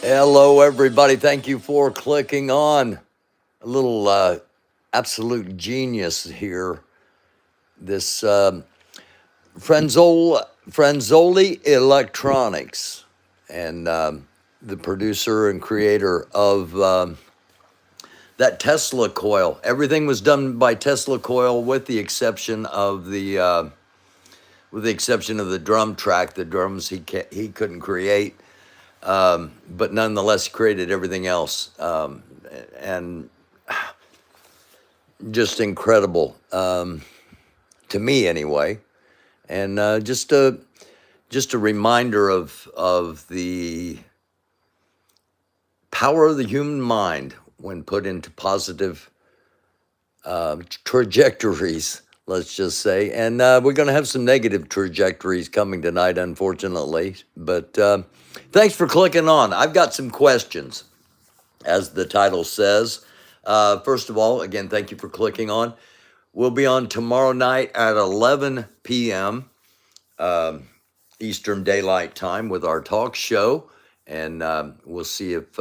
Hello, everybody. Thank you for clicking on. A little absolute genius here. This Franzoli Electronics, and the producer and creator of that Tesla coil. Everything was done by Tesla coil, with the exception of the drum track. The drums he couldn't create. But nonetheless created everything else, and just incredible, to me anyway. And just a reminder of the power of the human mind when put into positive trajectories, let's just say. And we're going to have some negative trajectories coming tonight, unfortunately. But thanks for clicking on. I've got some questions, as the title says. First of all, again, thank you for clicking on. We'll be on tomorrow night at 11 p.m. Eastern Daylight Time with our talk show. And we'll see if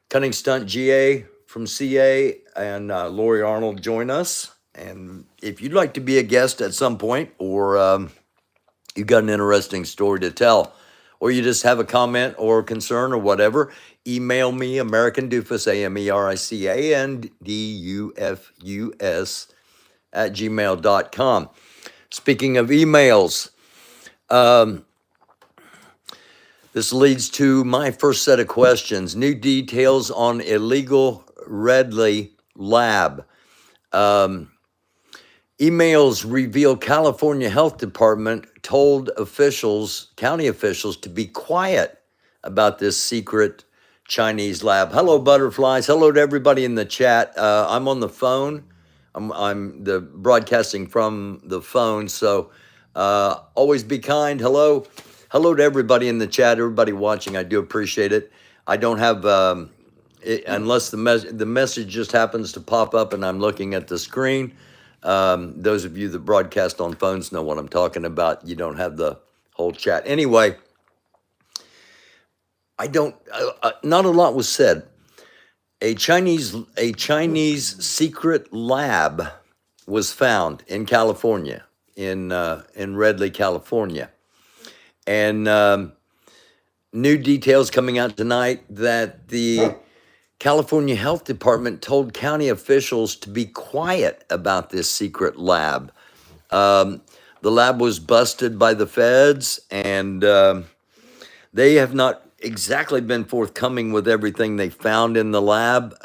Cunning Stunt GA from CA and Lori Arnold join us. And if you'd like to be a guest at some point, or you got an interesting story to tell, or you just have a comment or concern or whatever, email me, American Doofus, AMERICANDUFUS @gmail.com. Speaking of emails, this leads to my first set of questions. New details on illegal Redley lab. Emails reveal California Health Department told county officials, to be quiet about this secret Chinese lab. Hello, butterflies. Hello to everybody in the chat. I'm on the phone. I'm broadcasting from the phone, so always be kind. Hello to everybody in the chat, everybody watching. I do appreciate it. I don't have unless the message just happens to pop up and I'm looking at the screen. Those of you that broadcast on phones know what I'm talking about. You don't have the whole chat. Anyway, I don't. Not a lot was said. A Chinese secret lab was found in California, in Redley, California, and new details coming out tonight that the California Health Department told county officials to be quiet about this secret lab. The lab was busted by the feds, and they have not exactly been forthcoming with everything they found in the lab.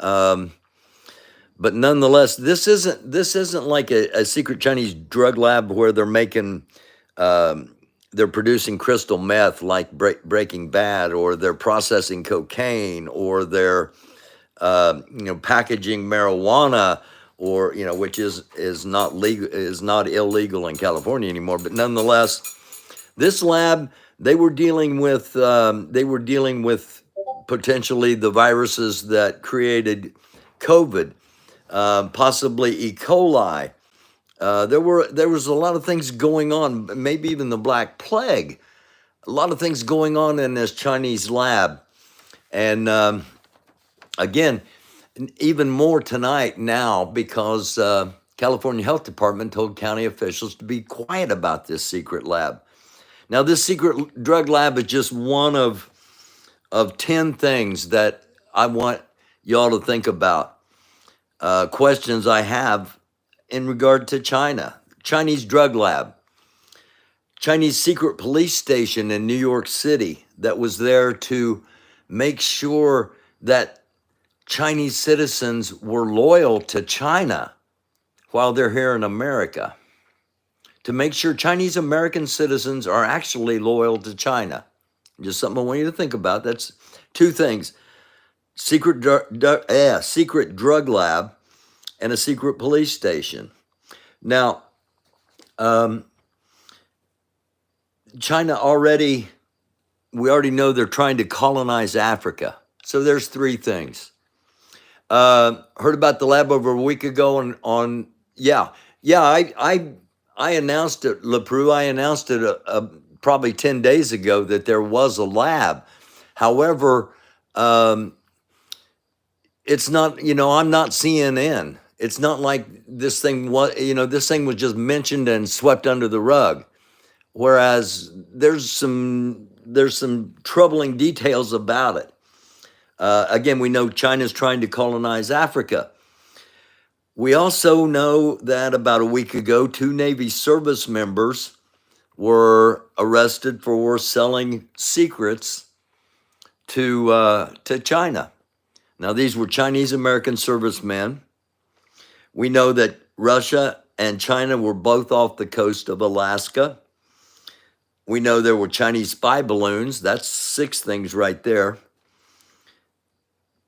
But nonetheless, this isn't like a secret Chinese drug lab where they're making they're producing crystal meth like Breaking Bad, or they're processing cocaine, or they're packaging marijuana, or which is not legal, is not illegal in California anymore. But nonetheless, this lab, they were dealing with potentially the viruses that created COVID, possibly E. coli. There was a lot of things going on, maybe even the Black Plague. A lot of things going on in this Chinese lab, and again, even more tonight now, because California Health Department told county officials to be quiet about this secret lab. Now, this secret drug lab is just one of 10 things that I want y'all to think about. Questions I have in regard to China. Chinese drug lab. Chinese secret police station in New York City that was there to make sure that Chinese citizens were loyal to China while they're here in America. To make sure Chinese American citizens are actually loyal to China. Just something I want you to think about. That's two things: secret drug lab and a secret police station. Now, China we already know they're trying to colonize Africa. So there's three things. Heard about the lab over a week ago I announced it, LaPrue. I announced it probably 10 days ago that there was a lab. However, it's not, I'm not CNN. It's not like this thing was, this thing was just mentioned and swept under the rug. Whereas there's some troubling details about it. Again, we know China's trying to colonize Africa. We also know that about a week ago, 2 Navy service members were arrested for selling secrets to China. Now, these were Chinese American servicemen. We know that Russia and China were both off the coast of Alaska. We know there were Chinese spy balloons. That's 6 things right there.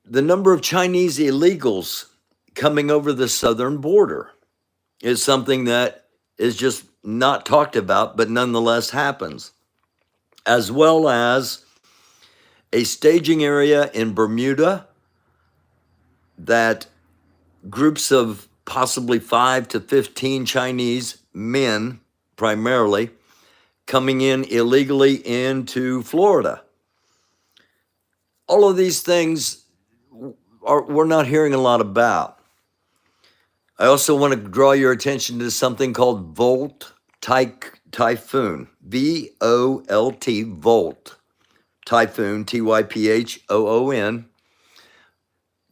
The number of Chinese illegals coming over the southern border is something that is just not talked about, but nonetheless happens, as well as a staging area in Bermuda that groups of possibly 5 to 15 Chinese men, primarily, coming in illegally into Florida. All of these things we're not hearing a lot about. I also want to draw your attention to something called Volt Typhoon, V-O-L-T, Volt Typhoon, Typhoon.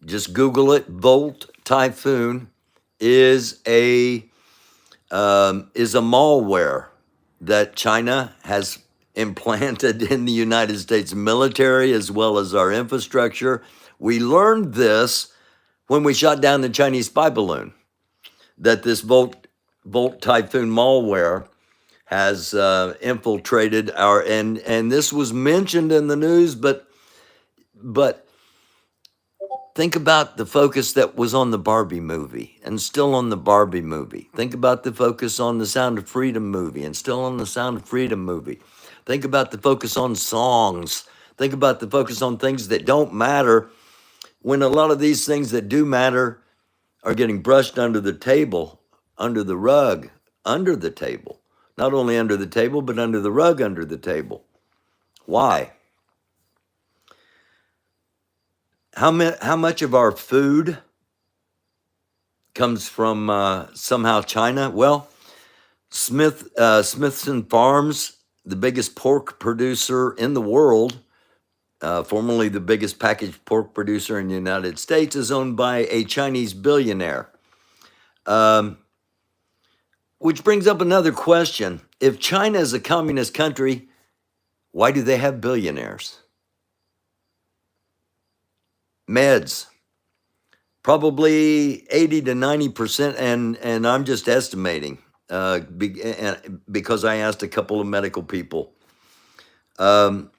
Just Google it. Volt Typhoon is a malware that China has implanted in the United States military as well as our infrastructure. We learned this when we shot down the Chinese spy balloon, that this Volt Typhoon malware has infiltrated and this was mentioned in the news, but think about the focus that was on the Barbie movie and still on the Barbie movie. Think about the focus on the Sound of Freedom movie and still on the Sound of Freedom movie. Think about the focus on songs Think about the focus on things that don't matter when a lot of these things that do matter are getting brushed under the table, under the rug, under the table. Not only under the table, but under the rug, under the table. Why? How much of our food comes from somehow China? Well, Smithson Farms, the biggest pork producer in the world, formerly the biggest packaged pork producer in the United States, is owned by a Chinese billionaire. Which brings up another question. If China is a communist country, why do they have billionaires? Meds, probably 80 to 90%, and I'm just estimating because I asked a couple of medical people. What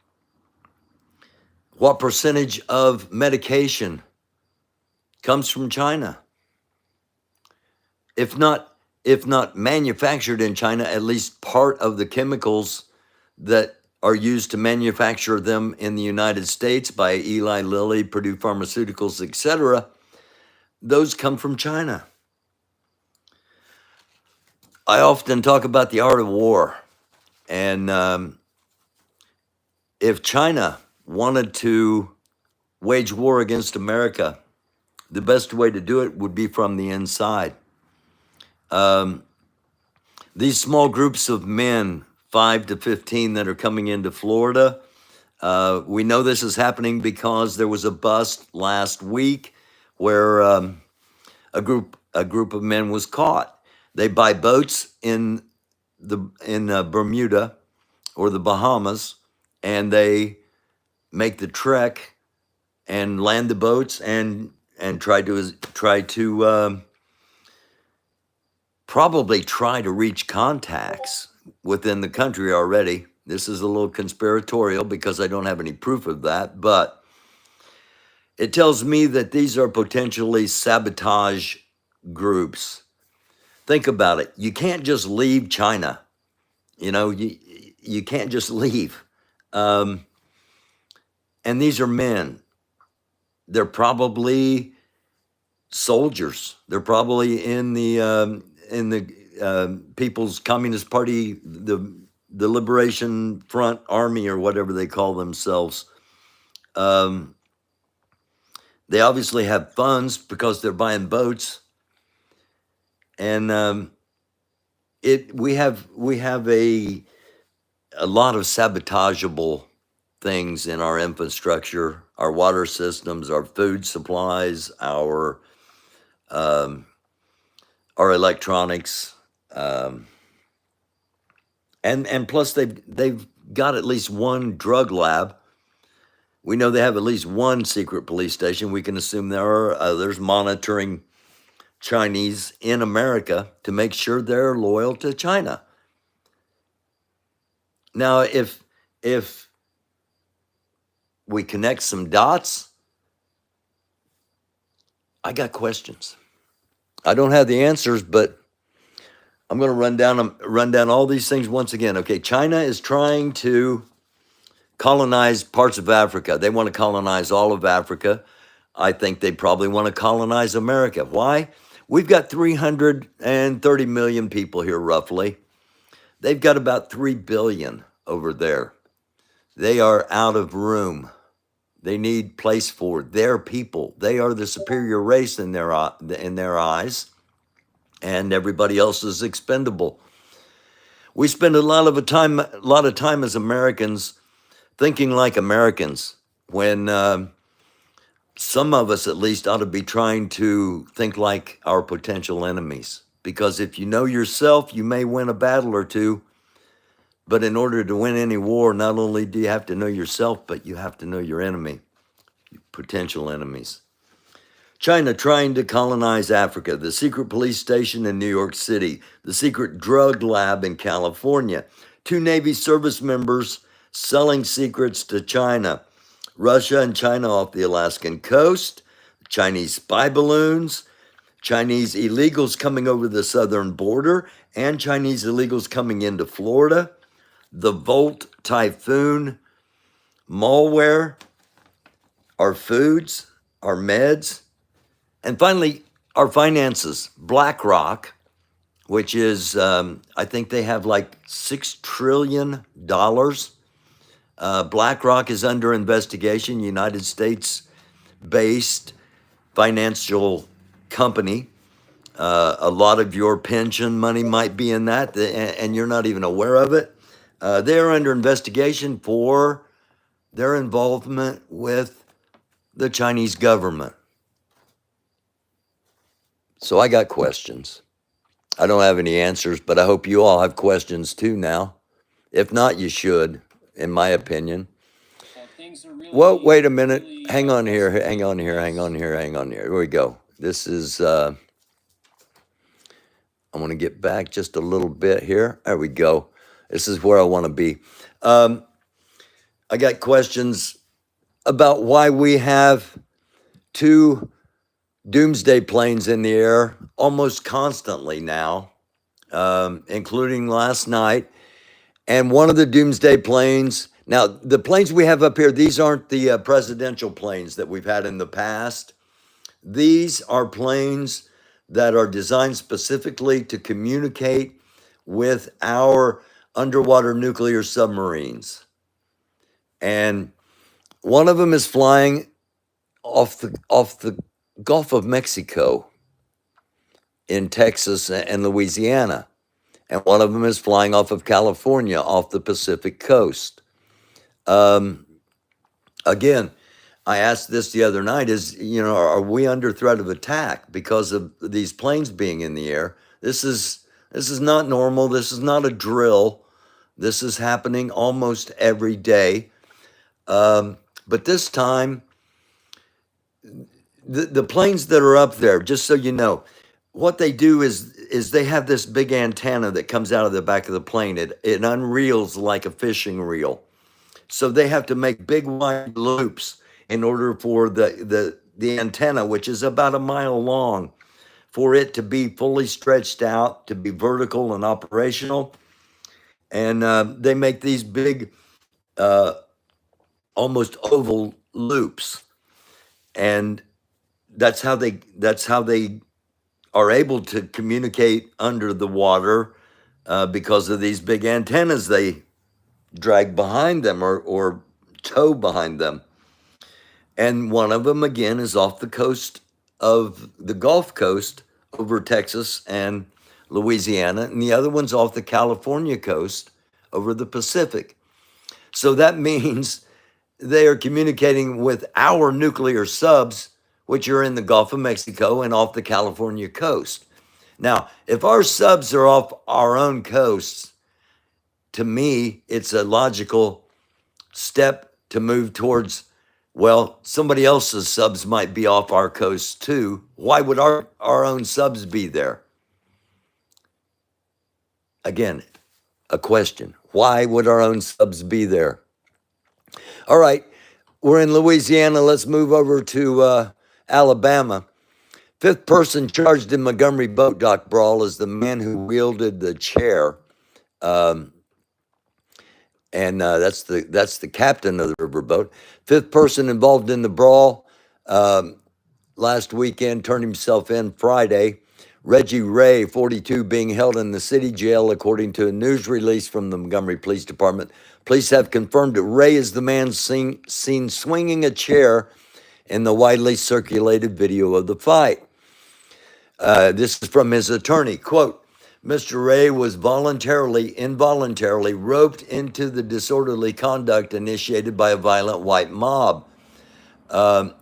percentage of medication comes from China? If not manufactured in China, at least part of the chemicals that are used to manufacture them in the United States by Eli Lilly, Purdue Pharmaceuticals, etc., those come from China. I often talk about the art of war. And if China wanted to wage war against America, the best way to do it would be from the inside. These small groups of men, 5 to 15, that are coming into Florida, we know this is happening because there was a bust last week where a group of men was caught. They buy boats in Bermuda or the Bahamas, and they make the trek and land the boats and try to probably try to reach contacts within the country already. This is a little conspiratorial because I don't have any proof of that, but it tells me that these are potentially sabotage groups. Think about it. You can't just leave China. You can't just leave. And these are men. They're probably soldiers. They're probably in the People's Communist Party, the Liberation Front Army, or whatever they call themselves. They obviously have funds because they're buying boats, and we have a lot of sabotageable things in our infrastructure, our water systems, our food supplies, our electronics, and plus they've got at least one drug lab. We know they have at least one secret police station. We can assume there are others monitoring Chinese in America to make sure they're loyal to China. Now, if we connect some dots, I got questions. I don't have the answers, but I'm going to run down all these things once again. Okay, China is trying to colonize parts of Africa. They want to colonize all of Africa. I think they probably want to colonize America. Why? We've got 330 million people here, roughly. They've got about 3 billion over there. They are out of room. They need place for their people. They are the superior race in their eyes, and everybody else is expendable. We spend a lot of time as Americans thinking like Americans, when some of us at least ought to be trying to think like our potential enemies. Because if you know yourself, you may win a battle or two. But in order to win any war, not only do you have to know yourself, but you have to know your enemy, your potential enemies. China trying to colonize Africa, the secret police station in New York City, the secret drug lab in California, 2 Navy service members selling secrets to China, Russia and China off the Alaskan coast, Chinese spy balloons, Chinese illegals coming over the southern border, and Chinese illegals coming into Florida, the Volt typhoon, malware, our foods, our meds, and finally, our finances. BlackRock, which is, I think they have like $6 trillion. BlackRock is under investigation, United States based financial company. A lot of your pension money might be in that, and you're not even aware of it. They're under investigation for their involvement with the Chinese government. So I got questions. I don't have any answers, but I hope you all have questions too now. If not, you should, in my opinion. Well, wait a minute. Hang on here. Hang on here. Hang on here. Hang on here. Here we go. This is, I want to get back just a little bit here. There we go. This is where I want to be. I got questions about why we have two doomsday planes in the air almost constantly now, including last night. And one of the doomsday planes, now the planes we have up here, these aren't the presidential planes that we've had in the past. These are planes that are designed specifically to communicate with our underwater nuclear submarines. And one of them is flying off the Gulf of Mexico in Texas and Louisiana. And one of them is flying off of California, off the Pacific coast. Again, I asked this the other night, are we under threat of attack because of these planes being in the air? This is not normal. This is not a drill. This is happening almost every day. But this time, the planes that are up there, just so you know, what they do is they have this big antenna that comes out of the back of the plane. It unreels like a fishing reel. So they have to make big wide loops in order for the antenna, which is about a mile long, for it to be fully stretched out, to be vertical and operational. And they make these big, almost oval loops. And that's how they are able to communicate under the water because of these big antennas they drag behind them or tow behind them. And one of them, again, is off the coast of the Gulf Coast over Texas and Louisiana, and the other one's off the California coast over the Pacific. So that means they are communicating with our nuclear subs, which are in the Gulf of Mexico and off the California coast. Now, if our subs are off our own coasts, to me, it's a logical step to move towards, well, somebody else's subs might be off our coast too. Why would our own subs be there? Again, a question. Why would our own subs be there? All right, we're in Louisiana. Let's move over to Alabama. Fifth person charged in Montgomery boat dock brawl is the man who wielded the chair. And that's the captain of the riverboat. Fifth person involved in the brawl last weekend turned himself in Friday. Reggie Ray, 42, being held in the city jail, according to a news release from the Montgomery Police Department. Police have confirmed that Ray is the man seen swinging a chair in the widely circulated video of the fight. This is from his attorney. Quote, Mr. Ray was involuntarily roped into the disorderly conduct initiated by a violent white mob. The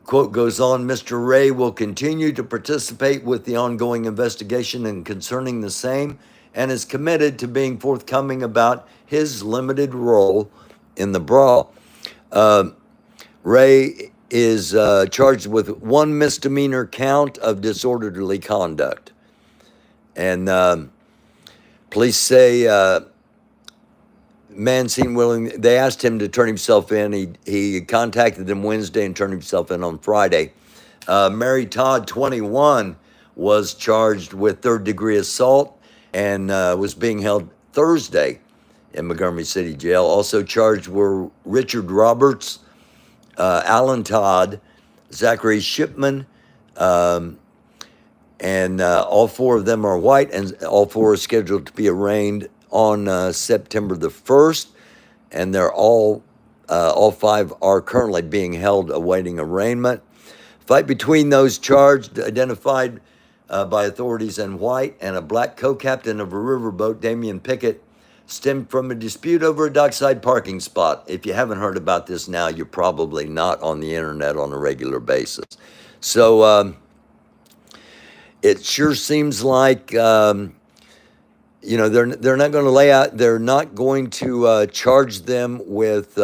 quote goes on, Mr. Ray will continue to participate with the ongoing investigation and concerning the same, and is committed to being forthcoming about his limited role in the brawl. Ray is charged with one misdemeanor count of disorderly conduct. And police say man seemed willing. They asked him to turn himself in. He contacted them Wednesday and turned himself in on Friday. Mary Todd, 21, was charged with third-degree assault and was being held Thursday in Montgomery City Jail. Also charged were Richard Roberts, Alan Todd, Zachary Shipman, um, and all four of them are white, and all four are scheduled to be arraigned on September the 1st, and they're all five are currently being held awaiting arraignment. Fight between those charged, identified by authorities in white, and a black co-captain of a riverboat, Damian Pickett, stemmed from a dispute over a dockside parking spot. If you haven't heard about this now, you're probably not on the internet on a regular basis. So it sure seems like they're not going to lay out. They're not going to charge them with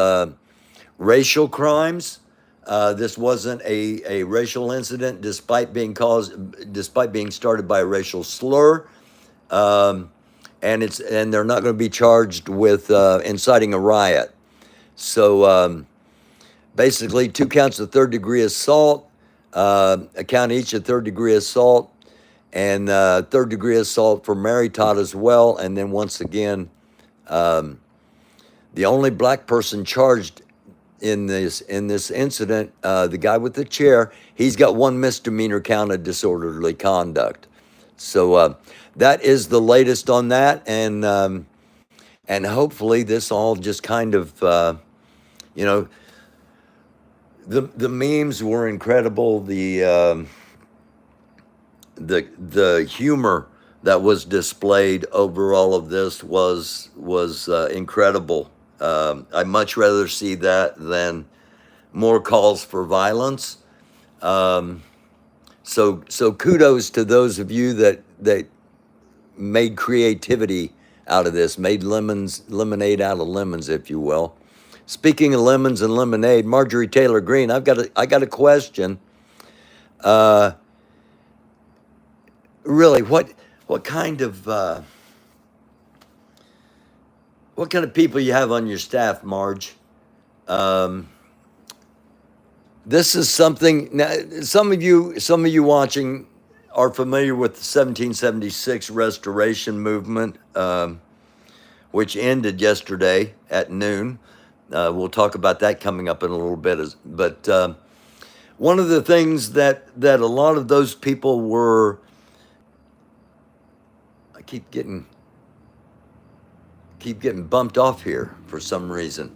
racial crimes. This wasn't a racial incident, despite being started by a racial slur. And they're not going to be charged with inciting a riot. So basically, 2 counts of third-degree assault, a count each of third-degree assault, and third-degree assault for Mary Todd as well. And then once again, the only black person charged in this incident, the guy with the chair, he's got one misdemeanor count of disorderly conduct. So that is the latest on that, and hopefully this all just kind of the memes were incredible. The humor that was displayed over all of this was incredible. I'd much rather see that than more calls for violence. So kudos to those of you that made creativity out of this, made lemonade out of lemons, if you will. Speaking of lemons and lemonade, Marjorie Taylor Greene, I got a question. Really, what kind of people you have on your staff, Marge? This is something. Now, some of you watching are familiar with the 1776 Restoration Movement, which ended yesterday at noon. We'll talk about that coming up in a little bit. But one of the things that a lot of those people were, I keep getting bumped off here for some reason.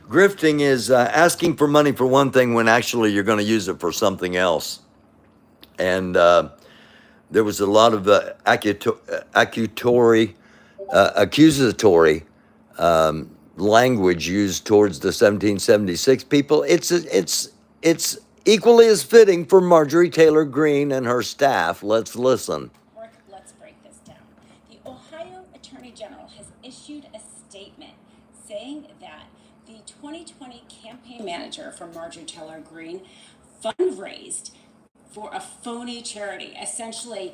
Grifting is asking for money for one thing when actually you're going to use it for something else. And there was a lot of accusatory language used towards the 1776 people. It's equally as fitting for Marjorie Taylor Greene and her staff. Let's listen. Let's break this down. The Ohio Attorney General has issued a statement saying that the 2020 campaign manager for Marjorie Taylor Greene fundraised for a phony charity. Essentially,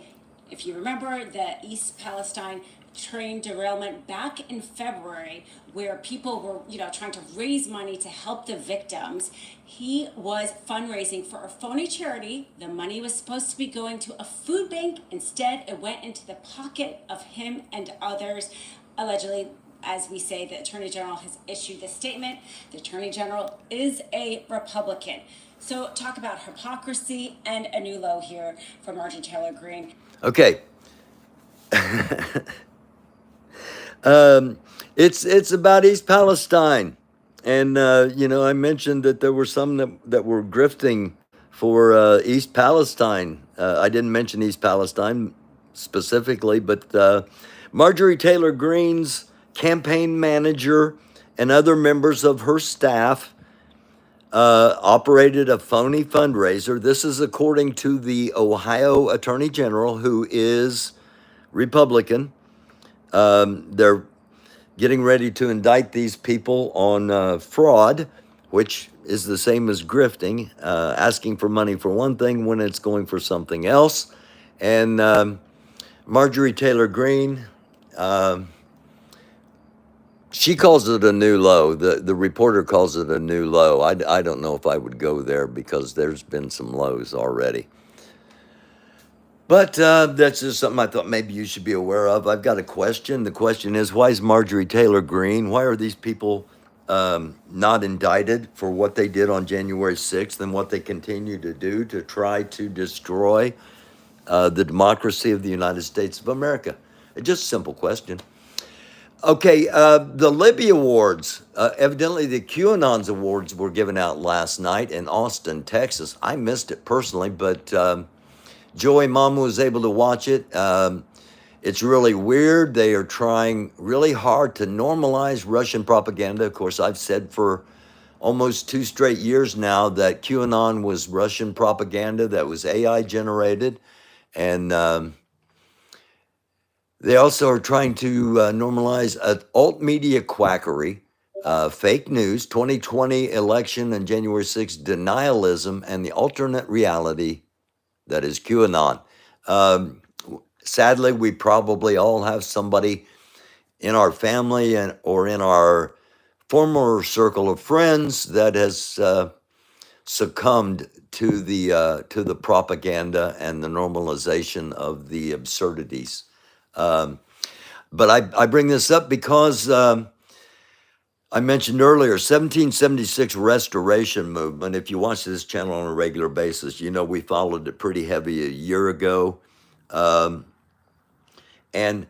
if you remember the East Palestine train derailment back in February, where people were, trying to raise money to help the victims, he was fundraising for a phony charity. The money was supposed to be going to a food bank. Instead, it went into the pocket of him and others. Allegedly, as we say, the Attorney General has issued this statement. The Attorney General is a Republican. So talk about hypocrisy and a new low here for Marjorie Taylor Greene. Okay. It's about East Palestine. And, I mentioned that there were some that were grifting for East Palestine. I didn't mention East Palestine specifically, but Marjorie Taylor Greene's campaign manager and other members of her staff operated a phony fundraiser. This is according to the Ohio Attorney General, who is Republican. They're getting ready to indict these people on fraud, which is the same as grifting, asking for money for one thing when it's going for something else. And Marjorie Taylor Greene, she calls it a new low. The reporter calls it a new low. I don't know if I would go there because there's been some lows already. But that's just something I thought maybe you should be aware of. I've got a question. The question is, why is Marjorie Taylor Greene? Why are these people not indicted for what they did on January 6th and what they continue to do to try to destroy the democracy of the United States of America? It's just a simple question. Okay, the Libby Awards. Evidently, the QAnon's awards were given out last night in Austin, Texas. I missed it personally, but Joey Mama was able to watch it. It's really weird. They are trying really hard to normalize Russian propaganda. Of course, I've said for almost 2 straight years now that QAnon was Russian propaganda that was AI generated. And they also are trying to normalize alt media quackery, fake news, 2020 election and January 6th denialism, and the alternate reality that is QAnon. Sadly, we probably all have somebody in our family or in our former circle of friends that has succumbed to the propaganda and the normalization of the absurdities. But I bring this up because I mentioned earlier, 1776 Restoration Movement. If you watch this channel on a regular basis, you know we followed it pretty heavy a year ago. And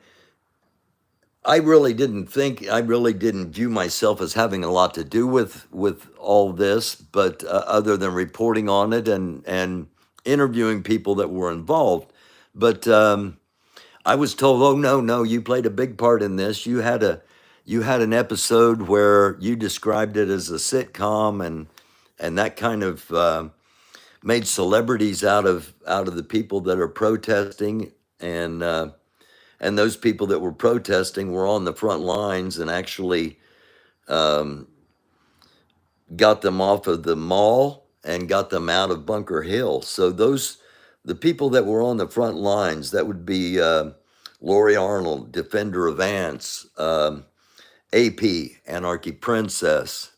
I really didn't view myself as having a lot to do with all this, but other than reporting on it and interviewing people that were involved. But I was told, oh no, you played a big part in this. You had an episode where you described it as a sitcom, and that kind of made celebrities out of the people that are protesting, and those people that were protesting were on the front lines and actually got them off of the mall and got them out of Bunker Hill. So the people that were on the front lines, that would be Lori Arnold, Defender of Ants, AP, Anarchy Princess,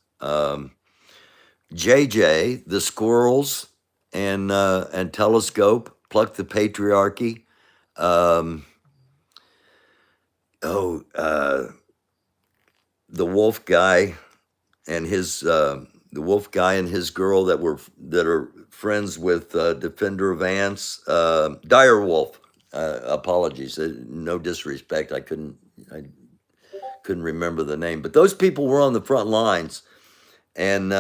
JJ, The Squirrels, and Telescope, Pluck the Patriarchy. The Wolf Guy and his girl that are friends with Defender of Ants, Dire Wolf. Apologies, no disrespect. I couldn't remember the name, but those people were on the front lines, and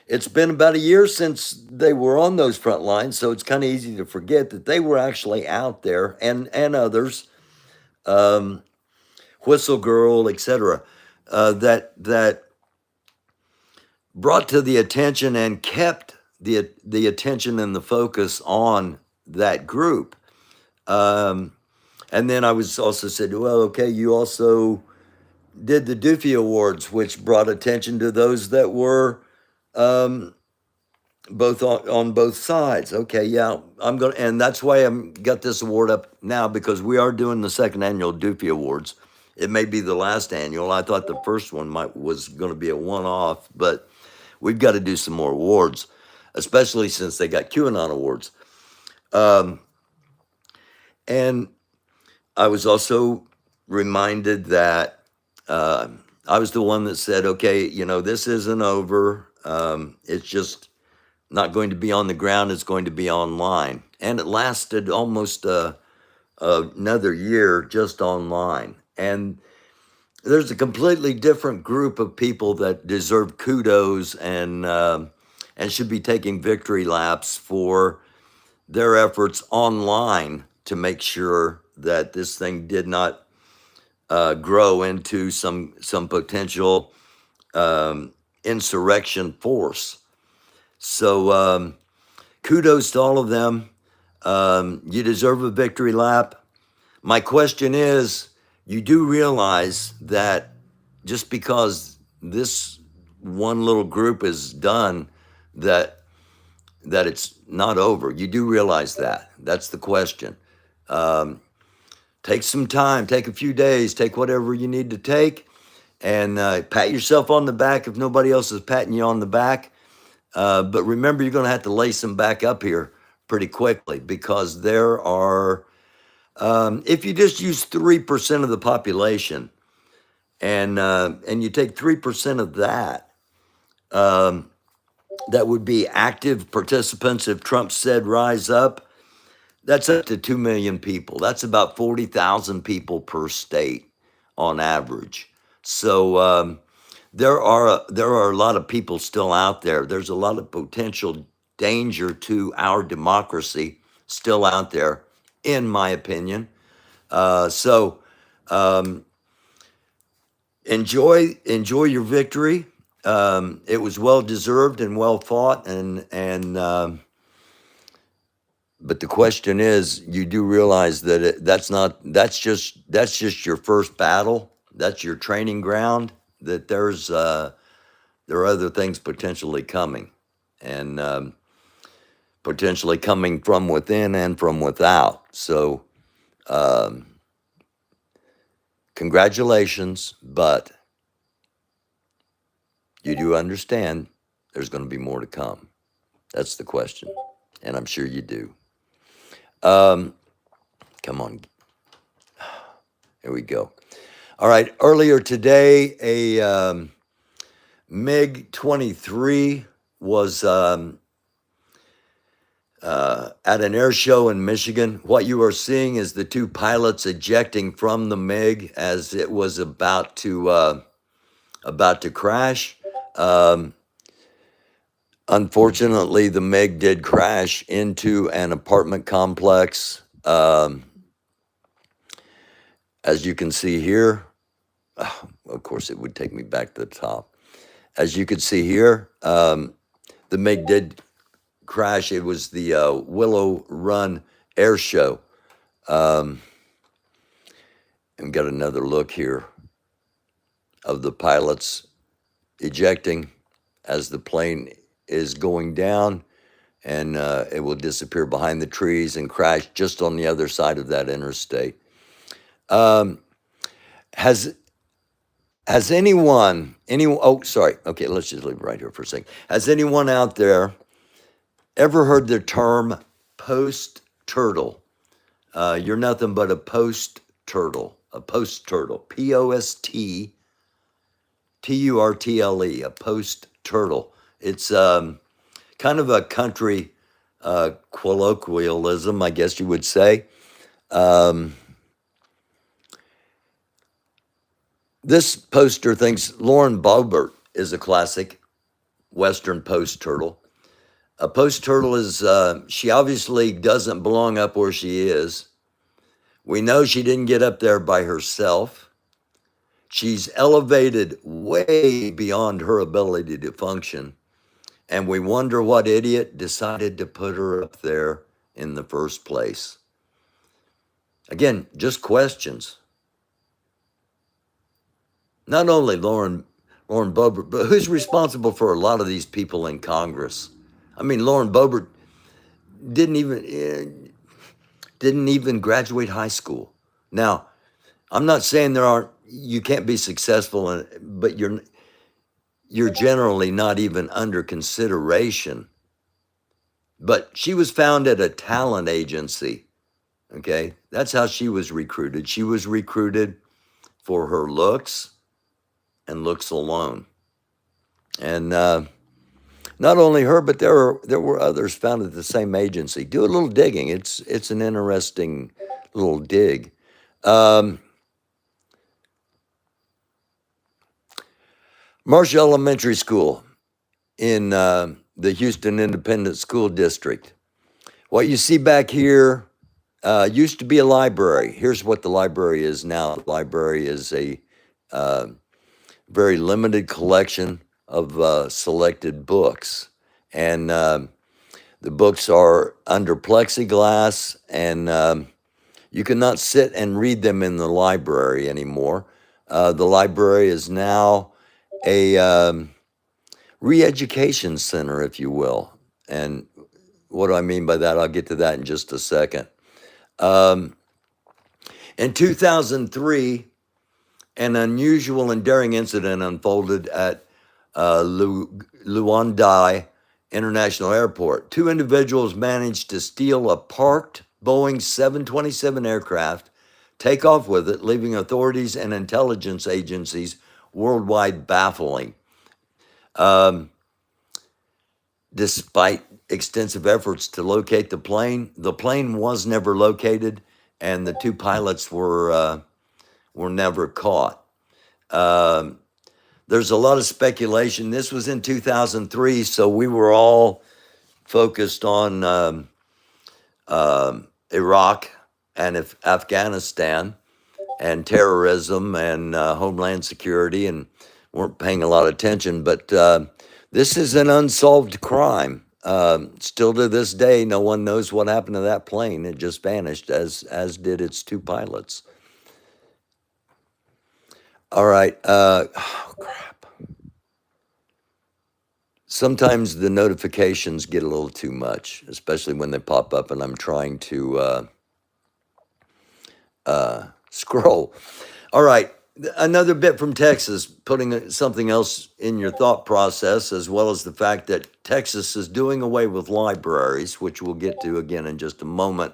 it's been about a year since they were on those front lines, so it's kind of easy to forget that they were actually out there, and others, Whistle Girl, etc., that brought to the attention and kept the attention and the focus on that group. And then I was also said, well, okay, you also did the Doofy Awards, which brought attention to those that were both on both sides. Okay, yeah, and that's why I'm got this award up now, because we are doing the second annual Doofy Awards. It may be the last annual. I thought the first one was going to be a one-off, but we've got to do some more awards, especially since they got QAnon awards. And I was also reminded that I was the one that said, okay, this isn't over. It's just not going to be on the ground. It's going to be online. And it lasted almost another year just online. And there's a completely different group of people that deserve kudos and should be taking victory laps for their efforts online to make sure that this thing did not grow into some potential insurrection force. So kudos to all of them. You deserve a victory lap. My question is, you do realize that just because this one little group is done, that it's not over. You do realize that. That's the question. Take some time, take a few days, take whatever you need to take, and pat yourself on the back if nobody else is patting you on the back. But remember, you're going to have to lace them back up here pretty quickly because there are, if you just use 3% of the population and you take 3% of that, um, that would be active participants if Trump said rise up. That's up to 2 million people. That's about 40,000 people per state on average. So there are a lot of people still out there. There's a lot of potential danger to our democracy still out there, in my opinion. So enjoy your victory. It was well deserved and well fought, and but the question is, you do realize that that's just your first battle. That's your training ground. That there are other things potentially coming, and potentially coming from within and from without. So, um, congratulations, but you do understand there's going to be more to come. That's the question, and I'm sure you do. Come on, here we go. All right, earlier today, a MiG-23 was at an air show in Michigan. What you are seeing is the two pilots ejecting from the MiG as it was about to crash. Unfortunately, the MiG did crash into an apartment complex. As you can see here, of course, it would take me back to the top. As you can see here, the MiG did crash. It was the Willow Run Air Show. And got another look here of the pilots ejecting as the plane is going down, and it will disappear behind the trees and crash just on the other side of that interstate. Has anyone, oh, sorry. Okay, let's just leave it right here for a second. Has anyone out there ever heard the term post-turtle? You're nothing but a post-turtle, P-O-S-T-T-U-R-T-L-E, a post-turtle. It's kind of a country colloquialism, I guess you would say. This poster thinks Lauren Boebert is a classic Western post-turtle. A post-turtle is, she obviously doesn't belong up where she is. We know she didn't get up there by herself. She's elevated way beyond her ability to function. And we wonder what idiot decided to put her up there in the first place. Again, just questions. Not only Lauren Boebert, but who's responsible for a lot of these people in Congress? I mean, Lauren Boebert didn't even graduate high school. Now, I'm not saying you can't be successful, but you're generally not even under consideration. But she was found at a talent agency. Okay, that's how she was recruited. She was recruited for her looks and looks alone. And not only her, but there were others found at the same agency. Do a little digging. It's an interesting little dig. Marsh Elementary School in the Houston Independent School District. What you see back here used to be a library. Here's what the library is now. The library is a very limited collection of selected books. And the books are under plexiglass, and you cannot sit and read them in the library anymore. The library is now a re-education center, if you will. And what do I mean by that? I'll get to that in just a second. In 2003, an unusual and daring incident unfolded at Luandai International Airport. Two individuals managed to steal a parked Boeing 727 aircraft, take off with it, leaving authorities and intelligence agencies worldwide baffling. Despite extensive efforts to locate the plane was never located, and the two pilots were never caught. Um, there's a lot of speculation. This was in 2003, so we were all focused on Iraq and Afghanistan and terrorism and homeland security, and weren't paying a lot of attention. But this is an unsolved crime. Still to this day, no one knows what happened to that plane. It just vanished, as did its two pilots. All right. Oh, crap. Sometimes the notifications get a little too much, especially when they pop up and I'm trying to scroll. All right. Another bit from Texas, putting something else in your thought process, as well as the fact that Texas is doing away with libraries, which we'll get to again in just a moment.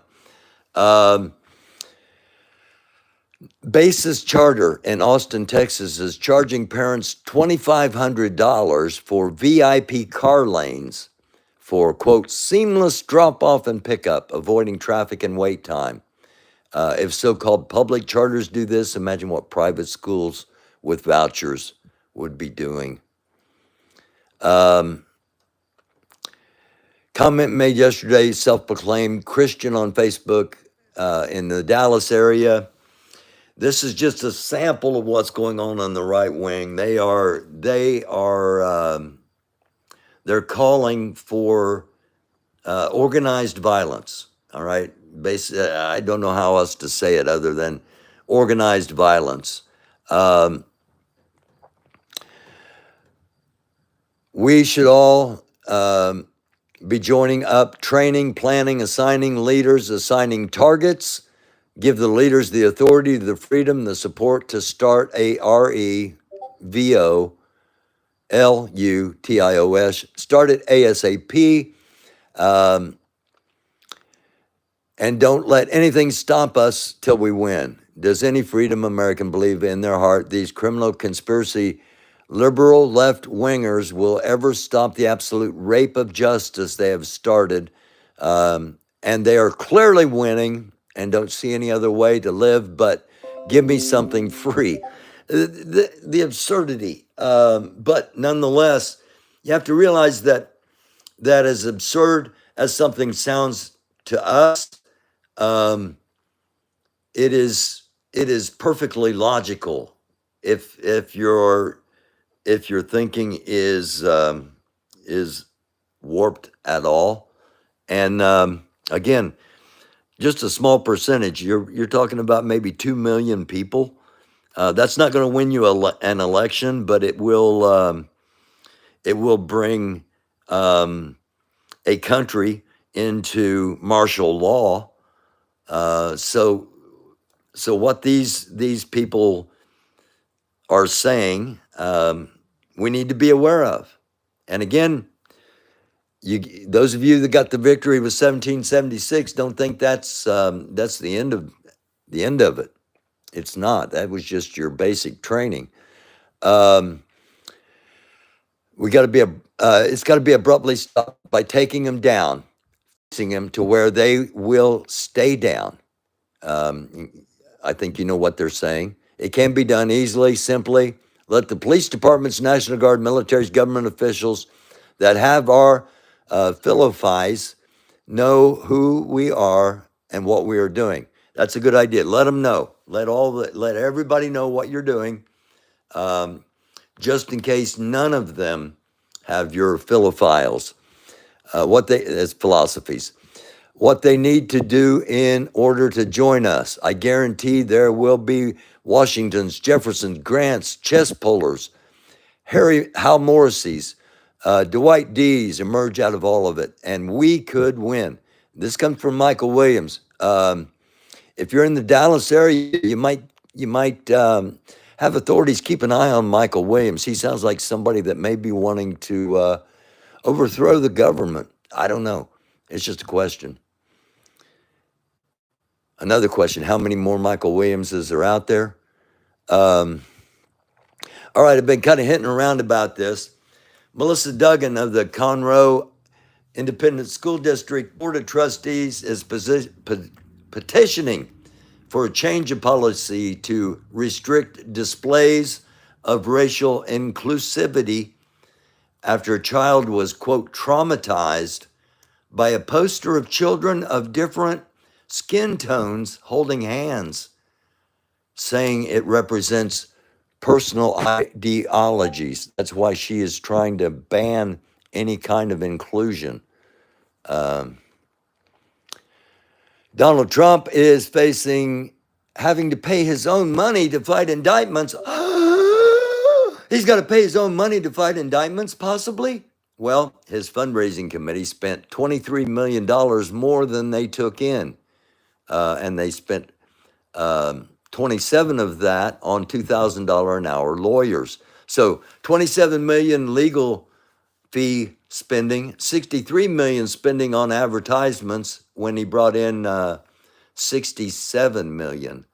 Basis Charter in Austin, Texas is charging parents $2,500 for VIP car lanes for, quote, seamless drop off and pickup, avoiding traffic and wait time. If so-called public charters do this, imagine what private schools with vouchers would be doing. Comment made yesterday, self-proclaimed Christian on Facebook in the Dallas area. This is just a sample of what's going on the right wing. They're calling for organized violence. All right. Basically, I don't know how else to say it other than organized violence. We should all be joining up, training, planning, assigning leaders, assigning targets, give the leaders the authority, the freedom, the support to start a REVOLUTIOS. Start it ASAP. And don't let anything stop us till we win. Does any freedom American believe in their heart these criminal conspiracy liberal left-wingers will ever stop the absolute rape of justice they have started? And they are clearly winning and don't see any other way to live but give me something free. The absurdity. But nonetheless, you have to realize that as absurd as something sounds to us, it is perfectly logical if your thinking is warped at all. And again, just a small percentage. You're talking about maybe 2 million people. That's not going to win you an election, but it will bring a country into martial law. So what these people are saying, we need to be aware of. And again, those of you that got the victory with 1776, don't think that's the end of it. It's not. That was just your basic training. We got to be it's got to be abruptly stopped by taking them down, fixing them to where they will stay down. I think you know what they're saying. It can be done easily, simply. Let the police departments, National Guard, militaries, government officials that have our philophies know who we are and what we are doing. That's a good idea. Let them know. Let everybody know what you're doing, just in case none of them have your philophiles. As philosophies. What they need to do in order to join us. I guarantee there will be Washingtons, Jeffersons, Grants, chess pullers, Hal Morrisseys, Dwight D's emerge out of all of it, and we could win. This comes from Michael Williams. If you're in the Dallas area, you might have authorities keep an eye on Michael Williams. He sounds like somebody that may be wanting to overthrow the government? I don't know. It's just a question. Another question, how many more Michael Williamses are out there? All right, I've been kind of hinting around about this. Melissa Duggan of the Conroe Independent School District Board of Trustees is petitioning for a change of policy to restrict displays of racial inclusivity after a child was, quote, traumatized by a poster of children of different skin tones holding hands, saying it represents personal ideologies. That's why she is trying to ban any kind of inclusion. Donald Trump is facing having to pay his own money to fight indictments. He's got to pay his own money to fight indictments, possibly? Well, his fundraising committee spent $23 million more than they took in. And they spent 27 of that on $2,000 an hour lawyers. So 27 million legal fee spending, 63 million spending on advertisements when he brought in 67 million.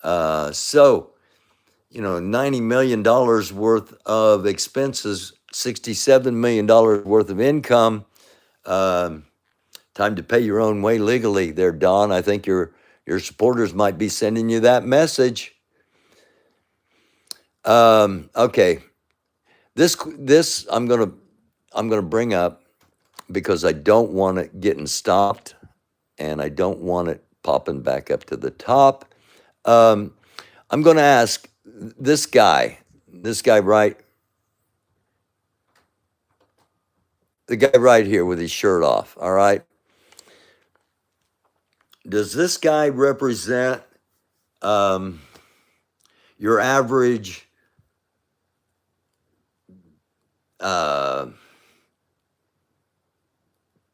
So, $90 million worth of expenses, $67 million worth of income. Time to pay your own way legally there, Don. I think your supporters might be sending you that message. Okay. This I'm gonna bring up because I don't want it getting stopped and I don't want it popping back up to the top. I'm gonna ask this guy right, the guy right here with his shirt off, all right? Does this guy represent your average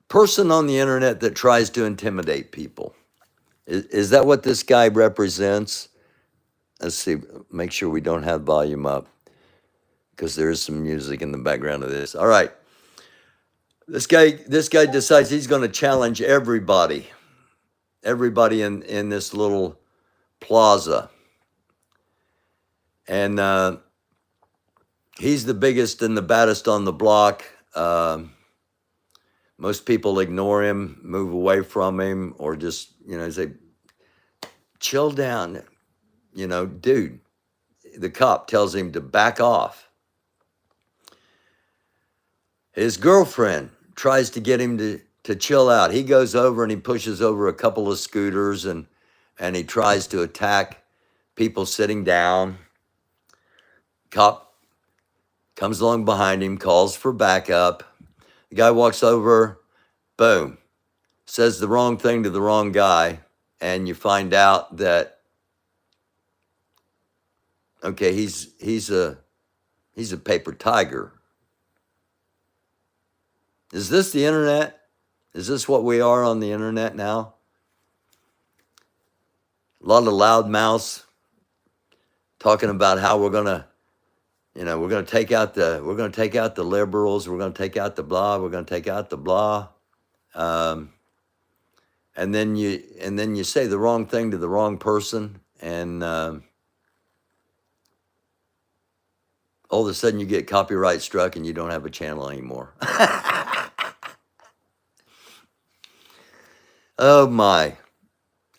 person on the internet that tries to intimidate people? Is that what this guy represents? Let's see, make sure we don't have volume up because there is some music in the background of this. All right. This guy decides he's going to challenge everybody in this little plaza. And he's the biggest and the baddest on the block. Most people ignore him, move away from him, or just, say, chill down. Dude, the cop tells him to back off. His girlfriend tries to get him to chill out. He goes over and he pushes over a couple of scooters and he tries to attack people sitting down. Cop comes along behind him, calls for backup. The guy walks over, boom, says the wrong thing to the wrong guy, and you find out that, okay, he's a paper tiger. Is this the internet? Is this what we are on the internet now? A lot of loud mouths talking about how we're gonna take out the liberals, we're gonna take out the blah, we're gonna take out the blah. And then you say the wrong thing to the wrong person, and all of a sudden you get copyright struck and you don't have a channel anymore. Oh my.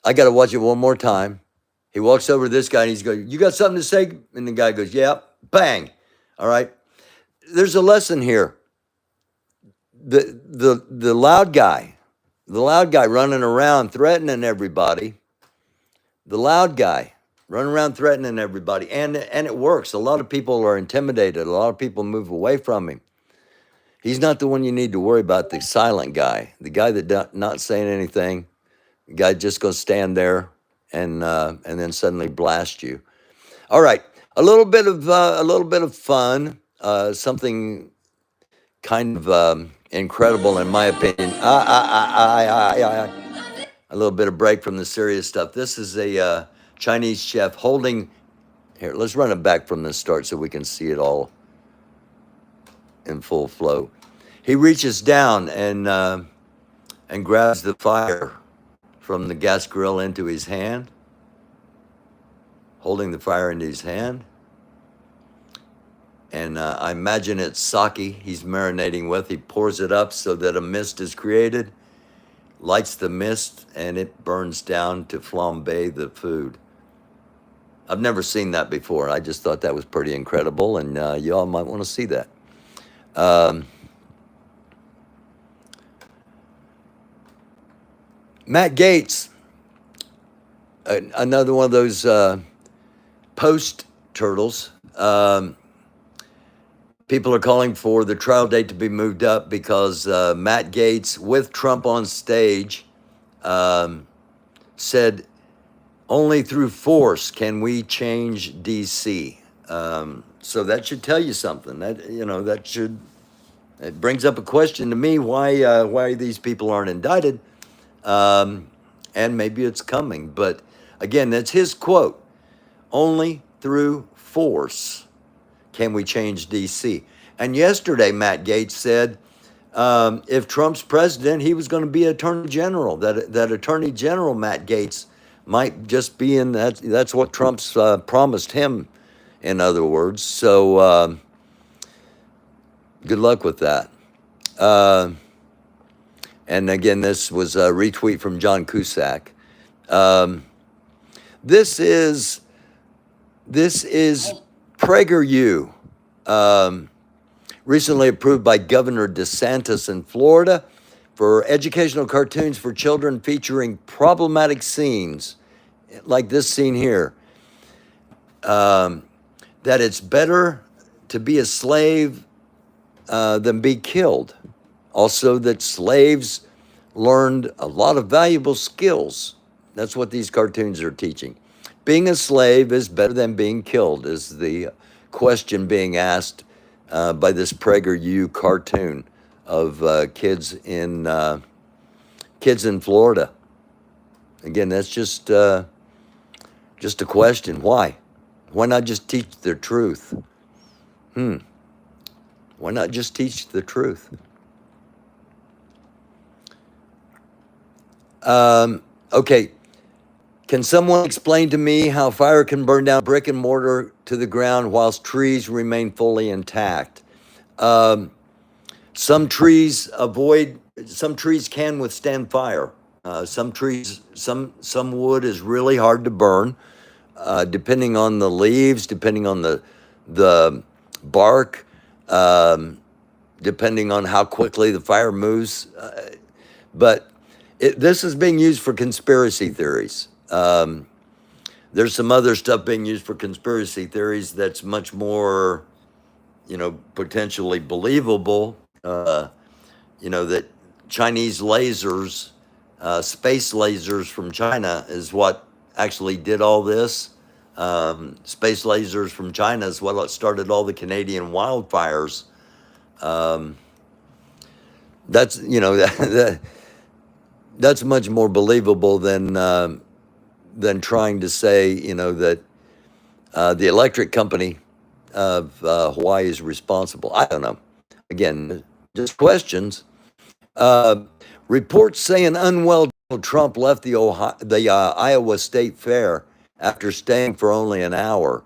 I got to watch it one more time. He walks over to this guy and he's going, "You got something to say?" And the guy goes, "Yeah." Bang. All right. There's a lesson here. The loud guy running around threatening everybody. The loud guy running around threatening everybody. And it works. A lot of people are intimidated. A lot of people move away from him. He's not the one you need to worry about, the silent guy, the guy that not saying anything, the guy just going to stand there and then suddenly blast you. All right, a little bit of fun, something kind of incredible in my opinion. A little bit of break from the serious stuff. This is a Chinese chef holding. Here, let's run it back from the start so we can see it all in full flow. he reaches down and grabs the fire from the gas grill into his hand, holding the fire into his hand. And I imagine it's sake he's marinating with. He pours it up so that a mist is created, lights the mist, and it burns down to flambe the food. I've never seen that before. I just thought that was pretty incredible, and y'all might want to see that. Um, Matt Gaetz, another one of those post turtles. People are calling for the trial date to be moved up because Matt Gaetz, with Trump on stage, said only through force can we change DC. So that should tell you something. It brings up a question to me why these people aren't indicted, and maybe it's coming. But again, that's his quote: "Only through force can we change DC." And yesterday, Matt Gaetz said if Trump's president, he was going to be Attorney General. That Attorney General, Matt Gaetz, might just be in that. That's what Trump's promised him, in other words. So good luck with that. And again, this was a retweet from John Cusack. This is PragerU, recently approved by Governor DeSantis in Florida for educational cartoons for children featuring problematic scenes, like this scene here. That it's better to be a slave than be killed. Also, that slaves learned a lot of valuable skills. That's what these cartoons are teaching. Being a slave is better than being killed, is the question being asked by this PragerU cartoon of kids in Florida. Again, that's just a question. Why? Why not just teach the truth? Why not just teach the truth? Okay. Can someone explain to me how fire can burn down brick and mortar to the ground whilst trees remain fully intact? Some trees can withstand fire. Some wood is really hard to burn, depending on the leaves, depending on the bark, depending on how quickly the fire moves. But this is being used for conspiracy theories. There's some other stuff being used for conspiracy theories that's much more, potentially believable. That Chinese lasers, space lasers from China is what actually did all this. Space lasers from China is what started all the Canadian wildfires. That's, that's much more believable than trying to say, that the electric company of Hawaii is responsible. I don't know. Again, just questions. Reports say an unwell Donald Trump left the Iowa State Fair after staying for only an hour.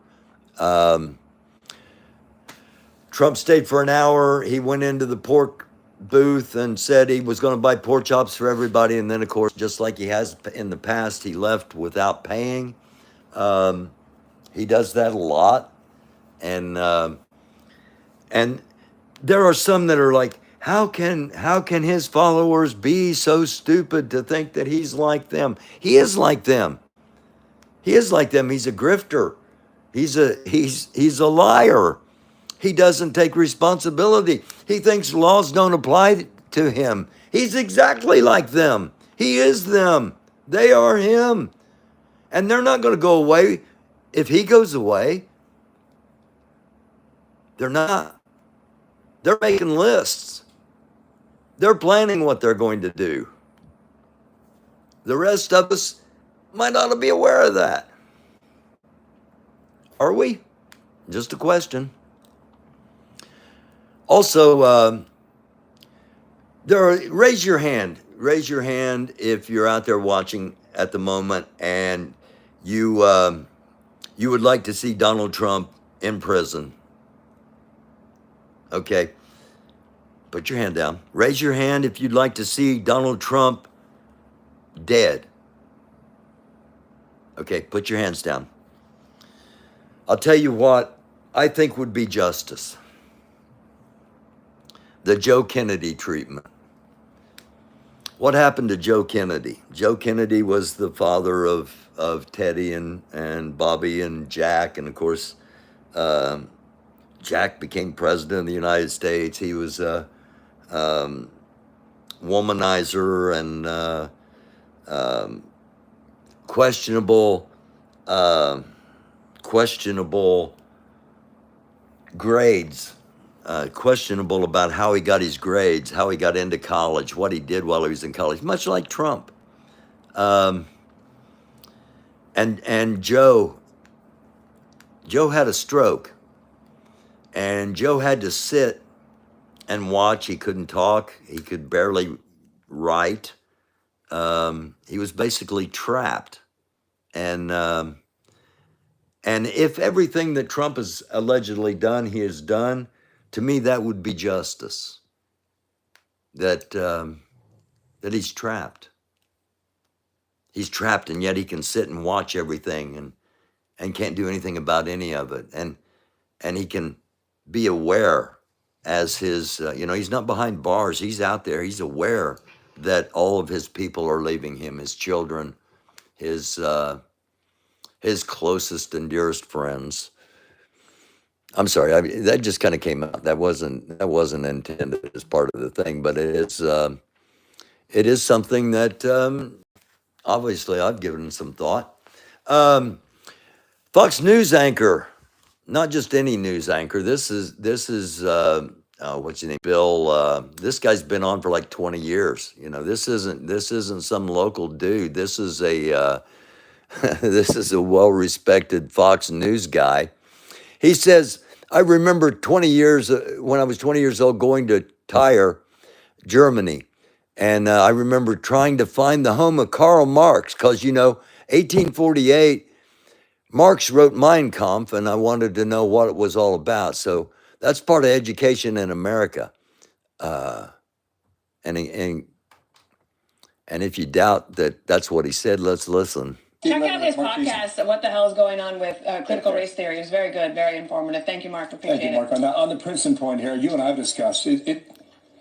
Trump stayed for an hour. He went into the pork booth and said he was going to buy pork chops for everybody. And then, of course, just like he has in the past, he left without paying. He does that a lot. And there are some that are like, how can his followers be so stupid to think that he's like them? He is like them. He is like them. He's a grifter. He's a liar. He doesn't take responsibility. He thinks laws don't apply to him. He's exactly like them. He is them. They are him. And they're not going to go away if he goes away. They're not. They're making lists. They're planning what they're going to do. The rest of us might not be aware of that. Are we? Just a question. Also, Raise your hand. Raise your hand if you're out there watching at the moment and you you would like to see Donald Trump in prison. Okay, put your hand down. Raise your hand if you'd like to see Donald Trump dead. Okay, put your hands down. I'll tell you what I think would be justice. The Joe Kennedy treatment. What happened to Joe Kennedy? Joe Kennedy was the father of Teddy and Bobby and Jack. And of course, Jack became president of the United States. He was a womanizer and questionable, questionable grades. Questionable about how he got his grades, how he got into college, what he did while he was in college, much like Trump. And Joe had a stroke, and Joe had to sit and watch. He couldn't talk. He could barely write. He was basically trapped. And if everything that Trump has allegedly done, he has done, to me, that would be justice. That he's trapped. He's trapped, and yet he can sit and watch everything and can't do anything about any of it. And he can be aware as his, he's not behind bars. He's out there. He's aware that all of his people are leaving him, his children, his closest and dearest friends. I'm sorry, that just kind of came out. That wasn't intended as part of the thing, but it is something that obviously I've given some thought. Fox News anchor, not just any news anchor. This is what's his name, Bill. This guy's been on for like 20 years. This isn't some local dude. This is a this is a well-respected Fox News guy. He says, I remember 20 years, when I was 20 years old, going to Tyre, Germany. And I remember trying to find the home of Karl Marx because, 1848, Marx wrote Mein Kampf, and I wanted to know what it was all about. So that's part of education in America. And if you doubt that that's what he said, let's listen. Check out his podcast, What the Hell is Going On with Critical Race Theory. It was very good, very informative. Thank you, Mark. Appreciate it. Thank you, Mark. On the Princeton point here, you and I have discussed it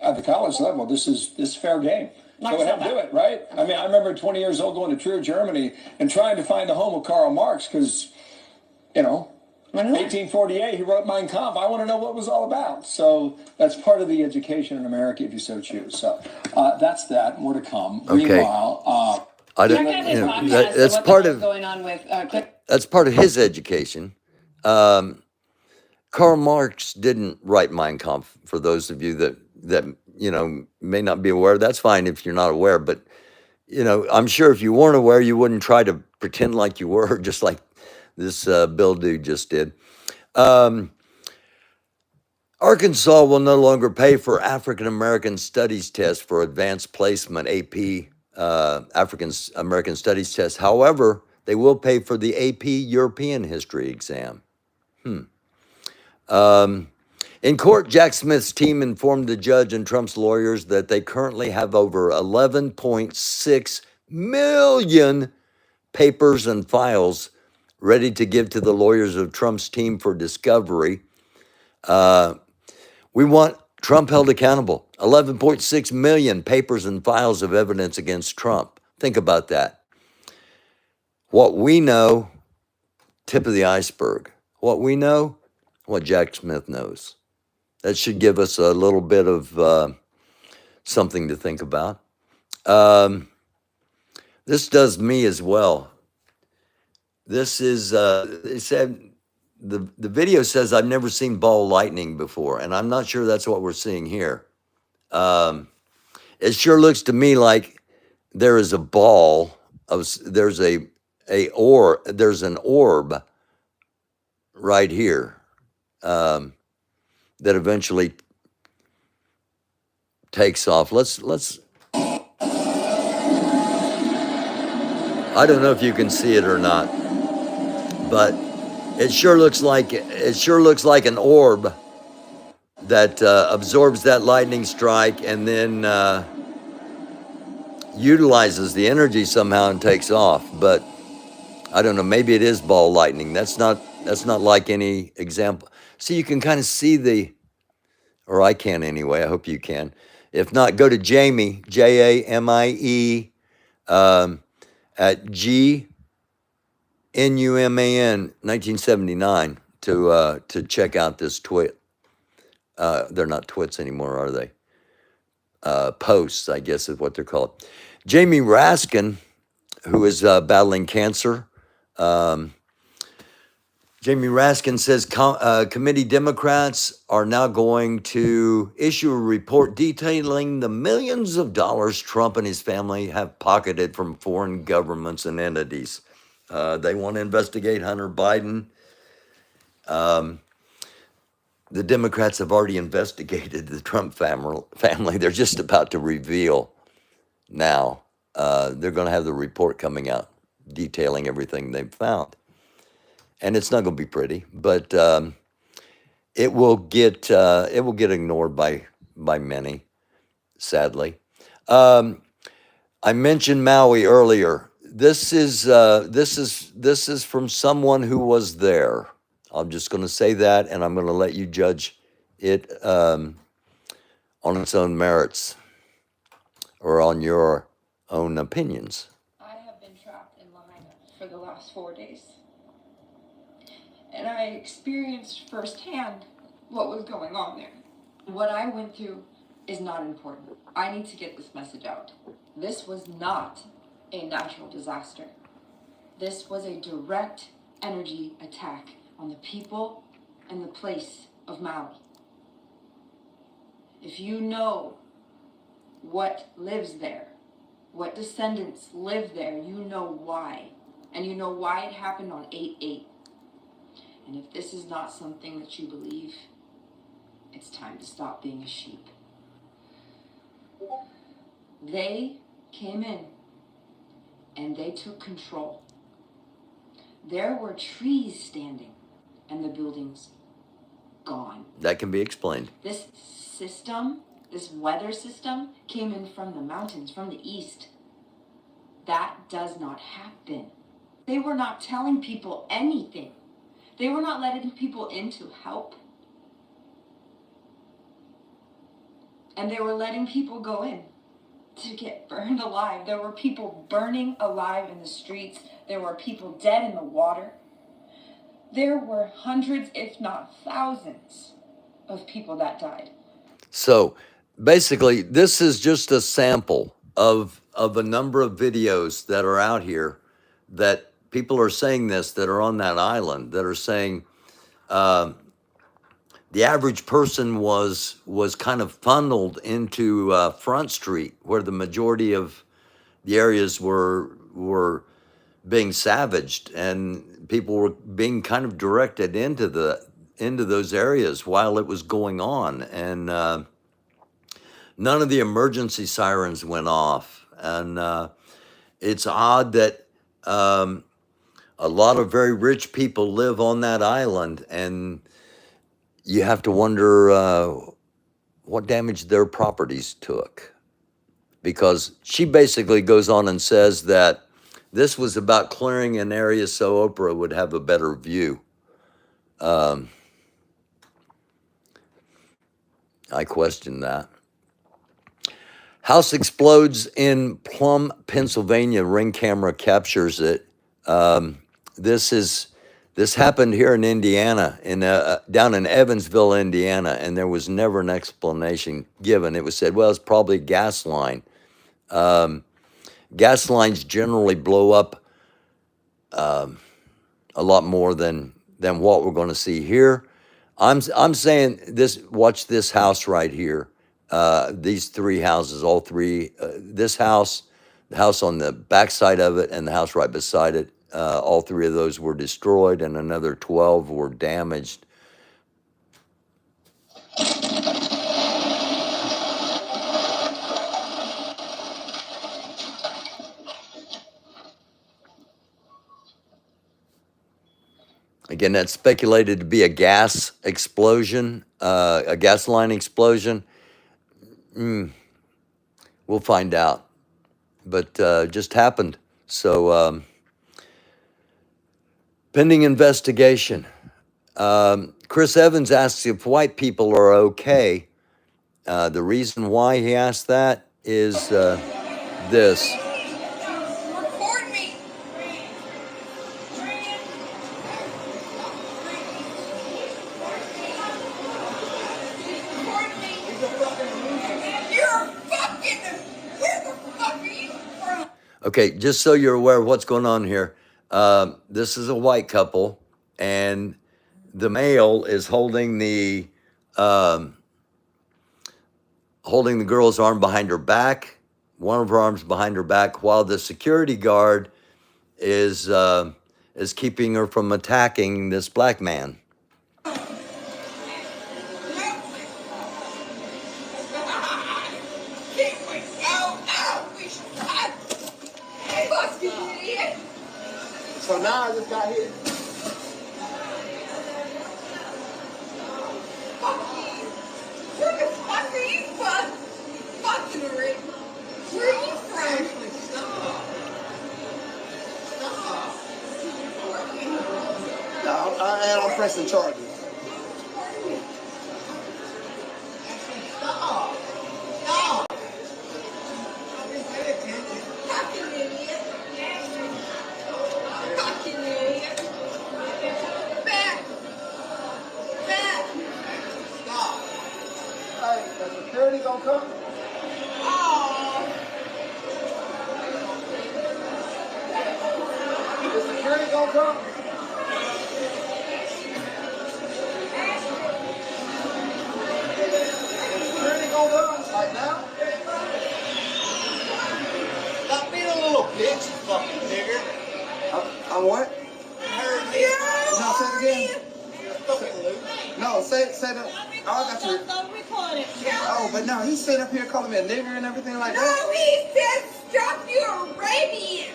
at the college level. This is fair game. Mark, So we have to do it, right? I mean, I remember 20 years old going to Trier, Germany, and trying to find the home of Karl Marx because, 1848, he wrote Mein Kampf. I want to know what it was all about. So that's part of the education in America, if you so choose. So that's that. More to come. Okay. Meanwhile, I don't, Check out his podcast, that's What the part Hell is of Going On with that's part of his education. Karl Marx didn't write Mein Kampf. For those of you that may not be aware, that's fine if you're not aware. But I'm sure if you weren't aware, you wouldn't try to pretend like you were, just like this Bill dude just did. Arkansas will no longer pay for African American Studies test for advanced placement AP African American Studies test. However, they will pay for the AP European History exam. In court, Jack Smith's team informed the judge and Trump's lawyers that they currently have over 11.6 million papers and files ready to give to the lawyers of Trump's team for discovery. We want Trump held accountable. 11.6 million papers and files of evidence against Trump. Think about that. What we know, tip of the iceberg. What we know, what Jack Smith knows. That should give us a little bit of something to think about. This does me as well. This is, it said, the video says I've never seen ball lightning before, and I'm not sure that's what we're seeing here. It sure looks to me like there is a ball, there's an orb right here that eventually takes off. I don't know if you can see it or not, but it sure looks like an orb that absorbs that lightning strike and then utilizes the energy somehow and takes off. But I don't know. Maybe it is ball lightning. That's not like any example. See, you can kind of see or I can anyway. I hope you can. If not, go to Jamie, Jamie, at GNUMAN 1979 to check out this twit. They're not twits anymore, are they? Posts, I guess is what they're called. Jamie Raskin, who is battling cancer. Jamie Raskin says committee Democrats are now going to issue a report detailing the millions of dollars Trump and his family have pocketed from foreign governments and entities. They want to investigate Hunter Biden. The Democrats have already investigated the Trump family. They're just about to reveal now. They're going to have the report coming out detailing everything they've found. And it's not going to be pretty, but it will get ignored by many, sadly. I mentioned Maui earlier. This is from someone who was there. I'm just going to say that, and I'm going to let you judge it on its own merits or on your own opinions. I have been trapped in Lahaina for the last 4 days. And I experienced firsthand what was going on there. What I went through is not important. I need to get this message out. This was not a natural disaster. This was a direct energy attack on the people and the place of Maui. If you know what lives there, what descendants live there, you know why. And you know why it happened on 8/8. And if this is not something that you believe, it's time to stop being a sheep. They came in and they took control. There were trees standing and the buildings gone. That can be explained. This system, this weather system, came in from the mountains, from the east. That does not happen. They were not telling people anything. They were not letting people in to help. And they were letting people go in to get burned alive. There were people burning alive in the streets. There were people dead in the water. There were hundreds, if not thousands, of people that died. So basically, this is just a sample of a number of videos that are out here that people are saying this, that are on that island, that are saying the average person was kind of funneled into Front Street, where the majority of the areas were being savaged, and people were being kind of directed into those areas while it was going on, and none of the emergency sirens went off, and it's odd that a lot of very rich people live on that island, and you have to wonder what damage their properties took. Because she basically goes on and says that this was about clearing an area so Oprah would have a better view. I question that. House explodes in Plum, Pennsylvania. Ring camera captures it. This happened here in Indiana, down in Evansville, Indiana, and there was never an explanation given. It was said, well, it's probably a gas line. Gas lines generally blow up a lot more than what we're going to see here. I'm saying this. Watch this house right here. These three houses, all three. This house, the house on the backside of it, and the house right beside it. All three of those were destroyed, and another 12 were damaged. again, that's speculated to be a gas explosion, a gas line explosion. We'll find out. But just happened. So pending investigation. Chris Evans asks if white people are okay. The reason why he asked that is this. Record me. Record me. You're fucking. Where the fuck are you from? Okay, just so you're aware of what's going on here. This is a white couple, and the male is holding the girl's arm behind her back, one of her arms behind her back, while the security guard is keeping her from attacking this black man. Can't wait. Oh, we should cut. Fucking idiot. So now I just got hit. Fuck you. Where the fuck are you from? Fucking Rick. Where are you from? And I'm pressing charges. Fucking idiot. Fucking idiot. Back. Back. Hey, the security gonna come? Oh. The security gonna come? The security gonna come? Like now? Stop being a little bitch, you fucking nigger. I'm what? You're No, say it again. fucking No, say that. Oh, I got you. Oh, but no, he's sitting up here calling me a nigger and everything like that. No, he said stop, you're Arabian.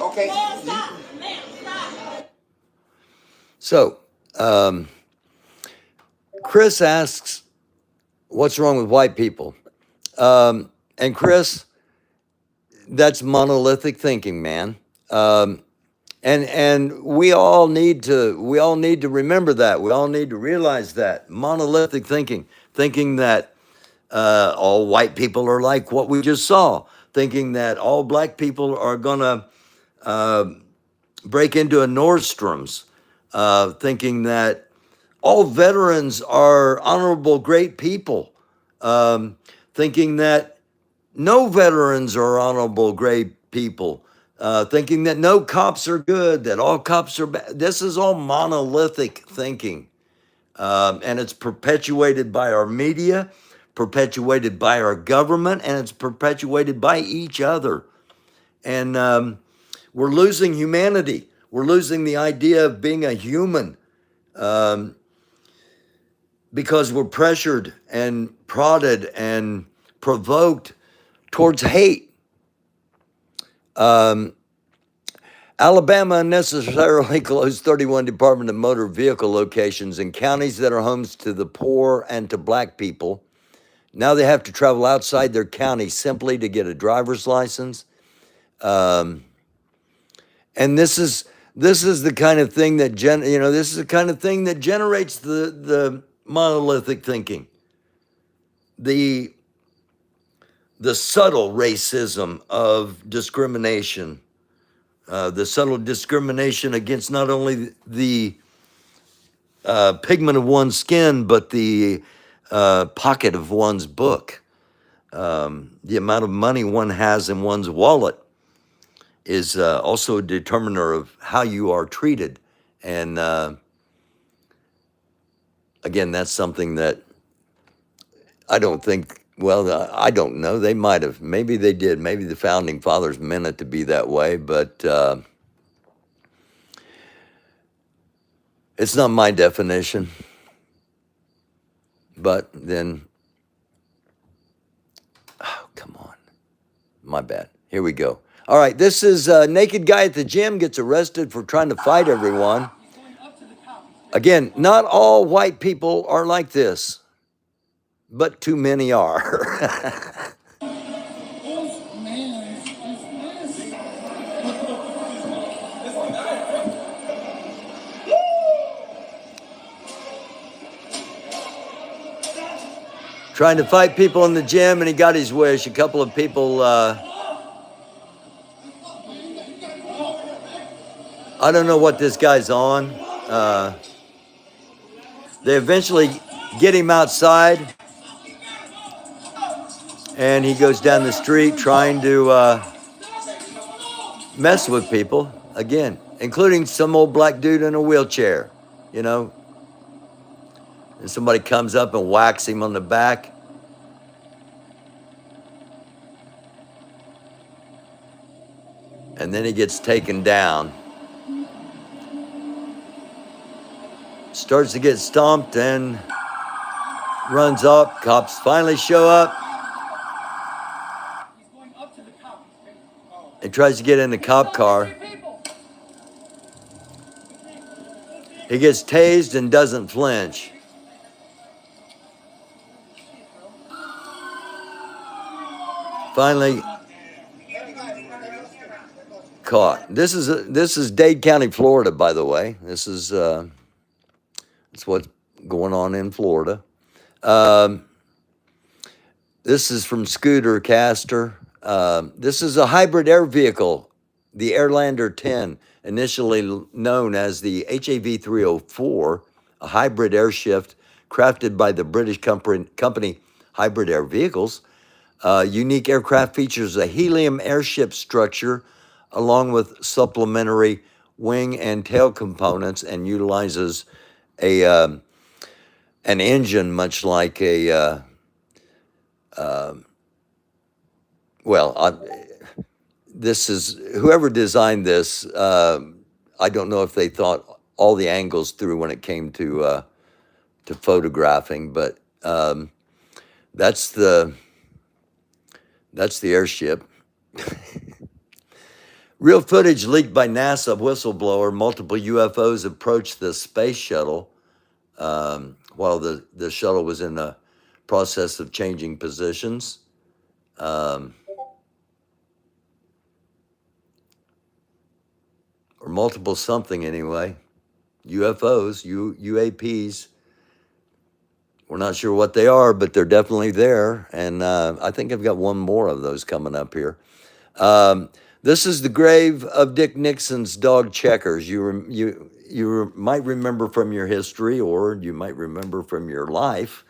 Okay. Man, stop. Man, stop. So, Chris asks, what's wrong with white people? And Chris, that's monolithic thinking, man. And we all need to remember that. We all need to realize that monolithic thinking that all white people are like what we just saw, thinking that all black people are gonna break into a Nordstrom's, thinking that all veterans are honorable, great people, thinking that no veterans are honorable, great people, thinking that no cops are good, that all cops are bad. This is all monolithic thinking. And it's perpetuated by our media, perpetuated by our government, and it's perpetuated by each other. And we're losing humanity. We're losing the idea of being a human because we're pressured and prodded and provoked towards hate. Alabama unnecessarily closed 31 Department of Motor Vehicle locations in counties that are homes to the poor and to black people. Now they have to travel outside their county simply to get a driver's license. And this is the kind of thing that this is the kind of thing that generates the monolithic thinking. The subtle racism of discrimination, the subtle discrimination against not only the pigment of one's skin, but the pocket of one's book. The amount of money one has in one's wallet is also a determiner of how you are treated. And again, that's something that I don't think, well, I don't know. They might have. Maybe they did. Maybe the founding fathers meant it to be that way, but it's not my definition. But then, oh, come on. My bad. Here we go. All right, this is a naked guy at the gym gets arrested for trying to fight everyone. Again, not all white people are like this, but too many are. Trying to fight people in the gym, and he got his wish. A couple of people, I don't know what this guy's on. They eventually get him outside, and he goes down the street trying to mess with people, again, including some old black dude in a wheelchair, you know. And somebody comes up and whacks him on the back. And then he gets taken down. Starts to get stomped and runs up. Cops finally show up. He tries to get in the cop car. He gets tased and doesn't flinch. Finally caught. This is Dade County, Florida, by the way. This is it's what's going on in Florida. This is from Scooter Caster. This is a hybrid air vehicle, the Airlander 10, initially known as the HAV 304, a hybrid airshift crafted by the British company Hybrid Air Vehicles. Unique aircraft features a helium airship structure along with supplementary wing and tail components and utilizes an engine much like a this is whoever designed this. I don't know if they thought all the angles through when it came to photographing, but that's the airship. Real footage leaked by NASA whistleblower. Multiple UFOs approached the space shuttle while the shuttle was in the process of changing positions. Or multiple something anyway. UFOs, UAPs. We're not sure what they are, but they're definitely there. And I think I've got one more of those coming up here. This is the grave of Dick Nixon's dog Checkers. You might remember from your history, or you might remember from your life,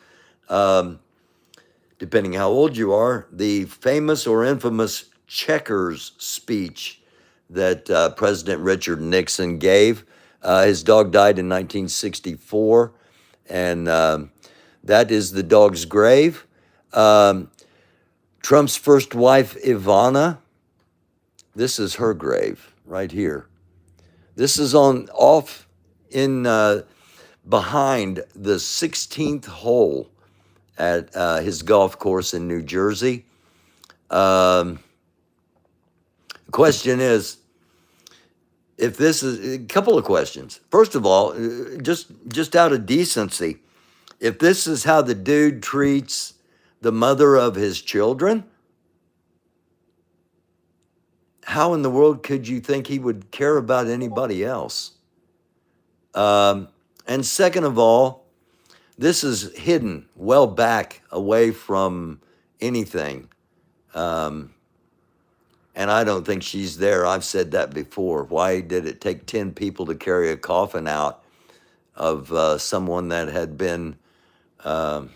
depending how old you are, the famous or infamous Checkers speech that President Richard Nixon gave. His dog died in 1964, and that is the dog's grave. Trump's first wife, Ivana, this is her grave right here. This is off in behind the 16th hole at his golf course in New Jersey. The question is, if this is a couple of questions. First of all, just out of decency, if this is how the dude treats the mother of his children, how in the world could you think he would care about anybody else? And second of all, this is hidden well back away from anything. And I don't think she's there. I've said that before. Why did it take 10 people to carry a coffin out of someone that had been, that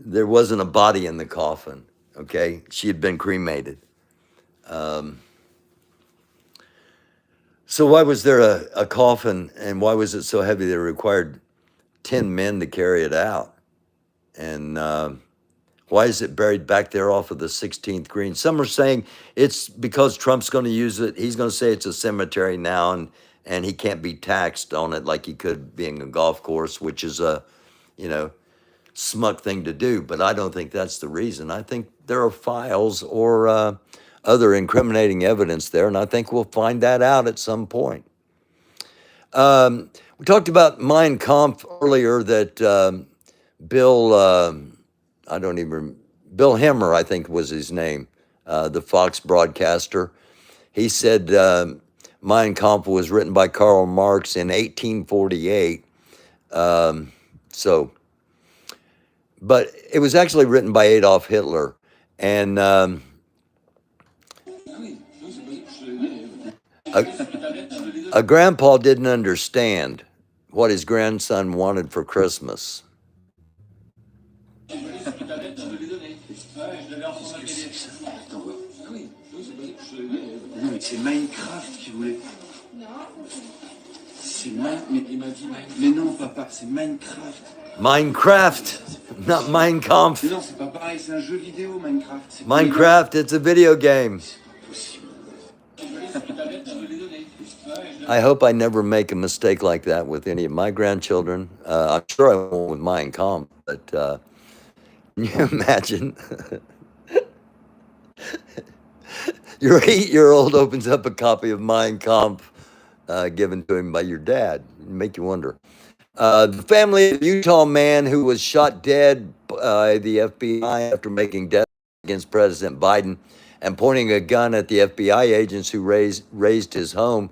there wasn't a body in the coffin, okay? She had been cremated. So why was there a coffin, and why was it so heavy that it required 10 men to carry it out? And why is it buried back there off of the 16th green? Some are saying it's because Trump's going to use it. He's going to say it's a cemetery now, and he can't be taxed on it like he could being a golf course, which is smuck thing to do, but I don't think that's the reason. I think there are files or other incriminating evidence there, and I think we'll find that out at some point. We talked about Mein Kampf earlier, that Bill, I don't even, Bill Hemmer, I think was his name, the Fox broadcaster. He said Mein Kampf was written by Karl Marx in 1848. But it was actually written by Adolf Hitler. And a grandpa didn't understand what his grandson wanted for Christmas. Non, mais c'est Minecraft qui voulait. Mais non, papa, c'est Minecraft. Minecraft, not Mein Kampf. Mais non, c'est pas pareil, c'est un jeu vidéo, Minecraft. Minecraft, it's a video game. I hope I never make a mistake like that with any of my grandchildren. I'm sure I won't with Mein Kampf, but can you imagine? Your 8-year-old opens up a copy of Mein Kampf given to him by your dad. Make you wonder. The family of the Utah man who was shot dead by the FBI after making death against President Biden and pointing a gun at the FBI agents who raised his home,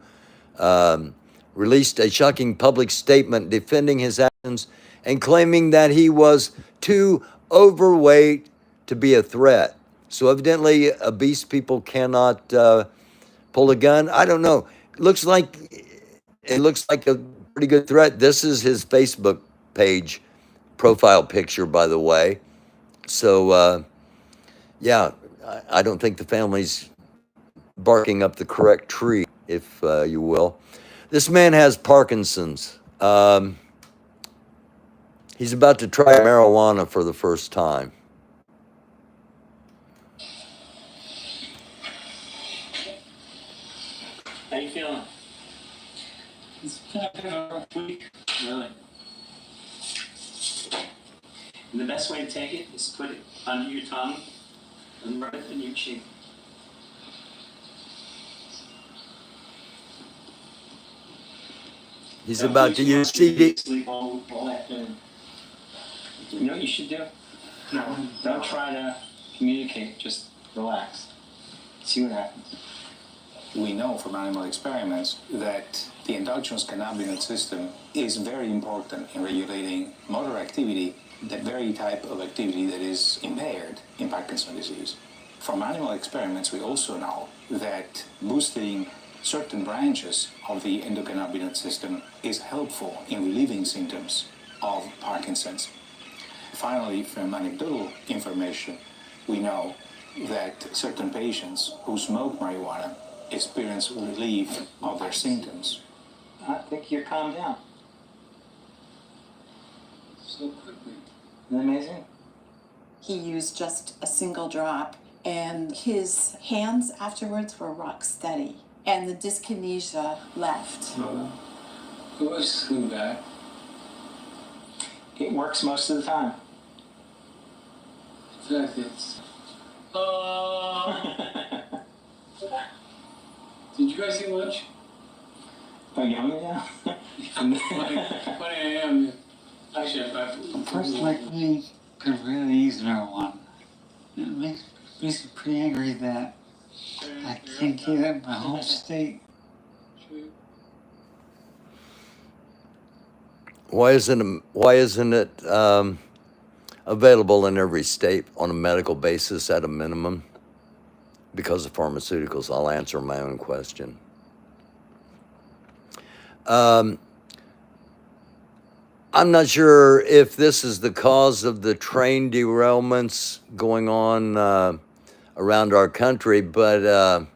released a shocking public statement defending his actions and claiming that he was too overweight to be a threat. So evidently, obese people cannot pull a gun. I don't know. It looks like a pretty good threat. This is his Facebook page profile picture, by the way. So yeah, I don't think the family's barking up the correct tree, if you will. This man has Parkinson's. He's about to try marijuana for the first time. How you feeling? It's been a rough week, really. And the best way to take it is put it under your tongue and rub it in your cheek. He's about to use CD. Sleep all afternoon. You know what you should do? No, don't try to communicate. Just relax. See what happens. We know from animal experiments that the endogenous cannabinoid system is very important in regulating motor activity, the very type of activity that is impaired in Parkinson's disease. From animal experiments, we also know that boosting certain branches of the endocannabinoid system is helpful in relieving symptoms of Parkinson's. Finally, from anecdotal information, we know that certain patients who smoke marijuana experience relief of their symptoms. I think you're calmed down. So quickly. Isn't that amazing? He used just a single drop, and his hands afterwards were rock steady, and the dyskinesia left. It was too bad. It works most of the time. In fact, it's. Did you guys eat lunch? Are you hungry now? 20 a.m. Actually, A person like me could really use marijuana. It makes me pretty angry that I can't get it in my home state. Why isn't it available in every state on a medical basis at a minimum? Because of pharmaceuticals. I'll answer my own question. I'm not sure if this is the cause of the train derailments going on around our country, but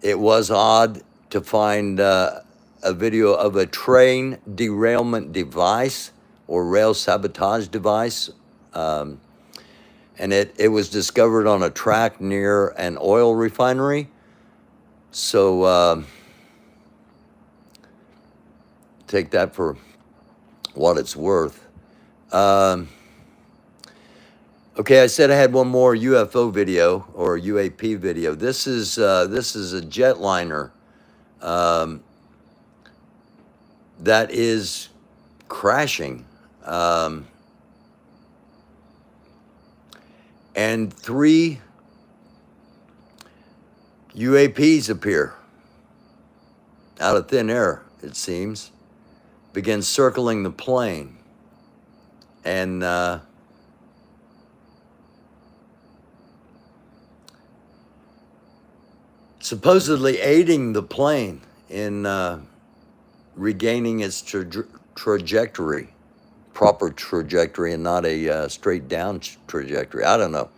it was odd to find a video of a train derailment device or rail sabotage device. And it was discovered on a track near an oil refinery. So take that for what it's worth. Okay, I said I had one more UFO video or UAP video. This is a jetliner that is crashing, and 3 UAPs appear out of thin air. It seems, begin circling the plane, and supposedly aiding the plane in regaining its trajectory, proper trajectory, and not a straight down trajectory. I don't know.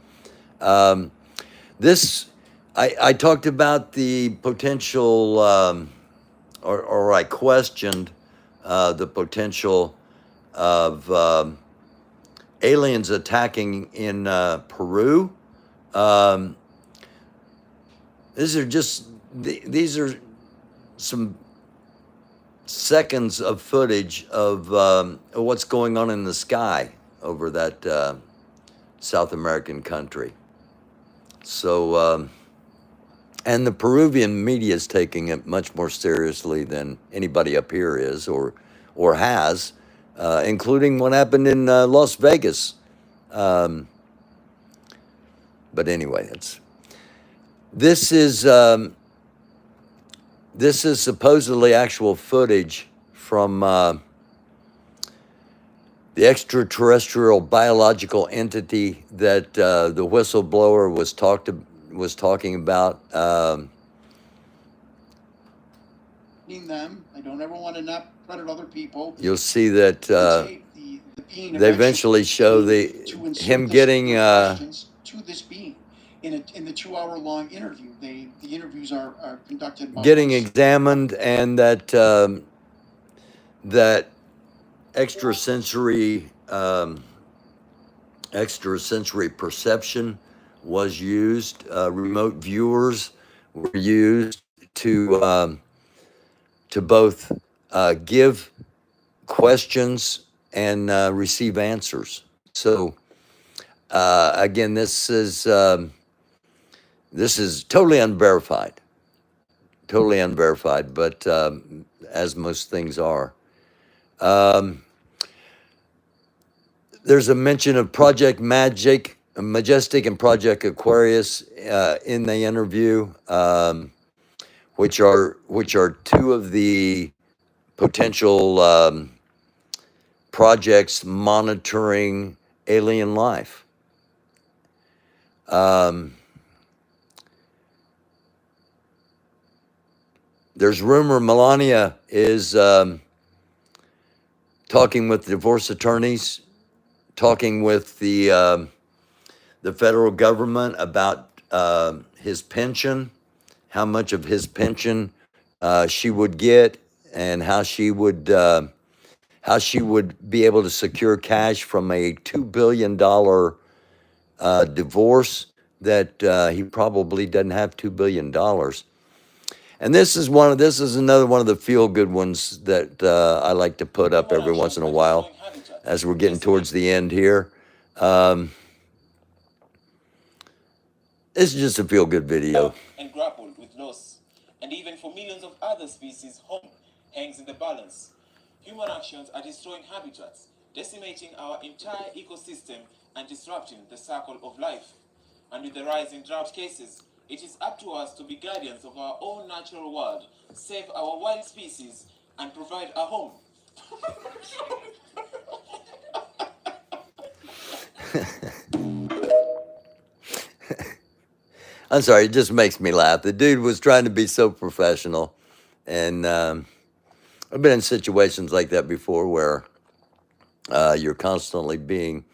I talked about the potential, or I questioned the potential of aliens attacking in Peru. These are some seconds of footage of what's going on in the sky over that South American country. So, and the Peruvian media is taking it much more seriously than anybody up here is or has, including what happened in Las Vegas. But anyway, this is supposedly actual footage from the extraterrestrial biological entity that the whistleblower was talking about. Them. I don't ever want to not credit other people. You'll see that they eventually show him getting to this being in the 2-hour-long interview. The interviews are conducted getting examined, and that extrasensory perception was used. Remote viewers were used to both give questions and receive answers. So again, this is totally unverified, but as most things are. There's a mention of Project Majestic and Project Aquarius in the interview, which are 2 of the potential projects monitoring alien life. There's rumor Melania is talking with divorce attorneys, talking with the federal government about his pension, how much of his pension she would get, and how she would be able to secure cash from a $2 billion divorce that he probably doesn't have $2 billion. And this is another one of the feel-good ones that I like to put up every once in a while as we're getting towards the end here. It's just a feel-good video. And grappled with loss. And even for millions of other species, home hangs in the balance. Human actions are destroying habitats, decimating our entire ecosystem and disrupting the cycle of life. And with the rise in drought cases, it is up to us to be guardians of our own natural world, save our wild species, and provide a home. I'm sorry, it just makes me laugh. The dude was trying to be so professional, and I've been in situations like that before where you're constantly being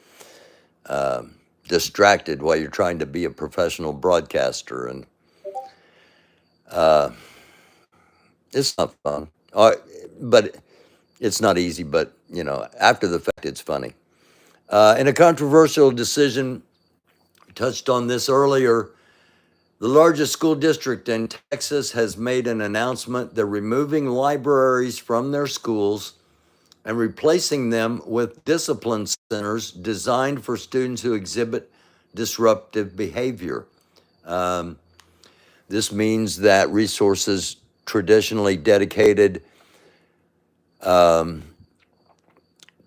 distracted while you're trying to be a professional broadcaster, and it's not fun. But it's not easy, but after the fact, it's funny. In a controversial decision, touched on this earlier, the largest school district in Texas has made an announcement. They're removing libraries from their schools and replacing them with discipline centers designed for students who exhibit disruptive behavior. This means that resources traditionally dedicated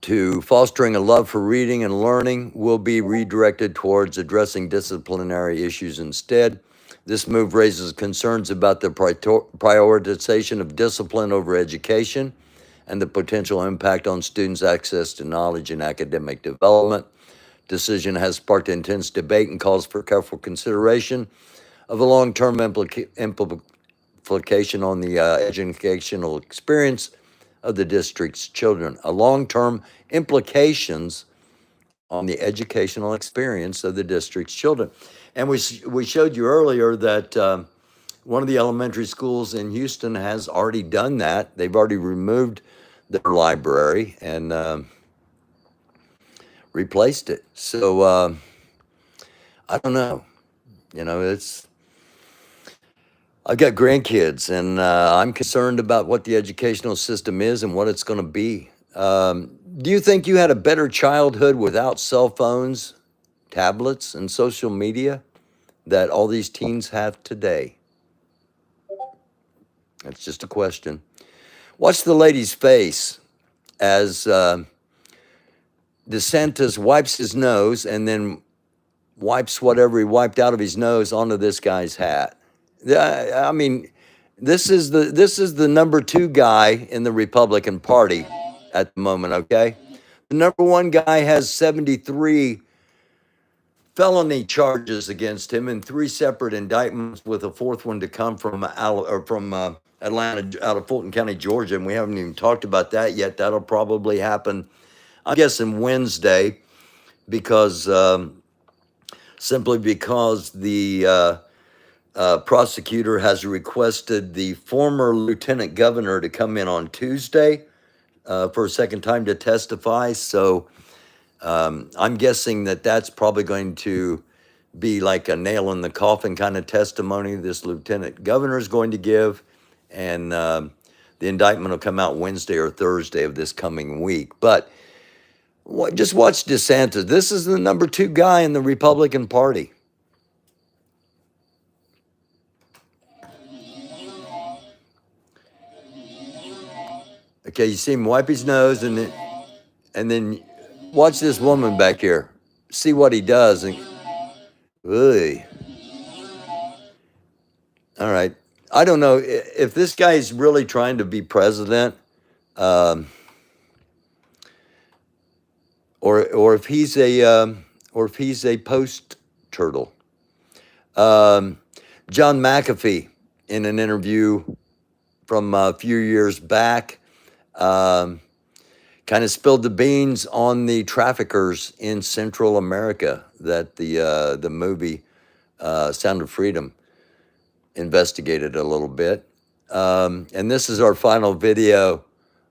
to fostering a love for reading and learning will be redirected towards addressing disciplinary issues instead. This move raises concerns about the prioritization of discipline over education and the potential impact on students' access to knowledge and academic development. Decision has sparked intense debate and calls for careful consideration of a long-term implication on the educational experience of the district's children. A long-term implications on the educational experience of the district's children. And we showed you earlier that one of the elementary schools in Houston has already done that. They've already removed their library and replaced it. So I don't know. You know, I've got grandkids, and I'm concerned about what the educational system is and what it's going to be. Do you think you had a better childhood without cell phones, tablets, and social media that all these teens have today? That's just a question. Watch the lady's face as DeSantis wipes his nose and then wipes whatever he wiped out of his nose onto this guy's hat. I mean, this is the number 2 guy in the Republican Party at the moment, okay? The number 1 guy has 73 felony charges against him and 3 separate indictments, with a 4th one to come from Atlanta, out of Fulton County, Georgia, and we haven't even talked about that yet. That'll probably happen, I'm guessing, Wednesday, because simply because the prosecutor has requested the former lieutenant governor to come in on Tuesday for a second time to testify. So I'm guessing that that's probably going to be like a nail in the coffin kind of testimony this lieutenant governor is going to give. And the indictment will come out Wednesday or Thursday of this coming week. But just watch DeSantis. This is the number 2 guy in the Republican Party. Okay, you see him wipe his nose, and then watch this woman back here. See what he does. And, ugh. All right. I don't know if this guy's really trying to be president, or if he's a post turtle. John McAfee, in an interview from a few years back, kind of spilled the beans on the traffickers in Central America that the movie Sound of Freedom investigated a little bit. And this is our final video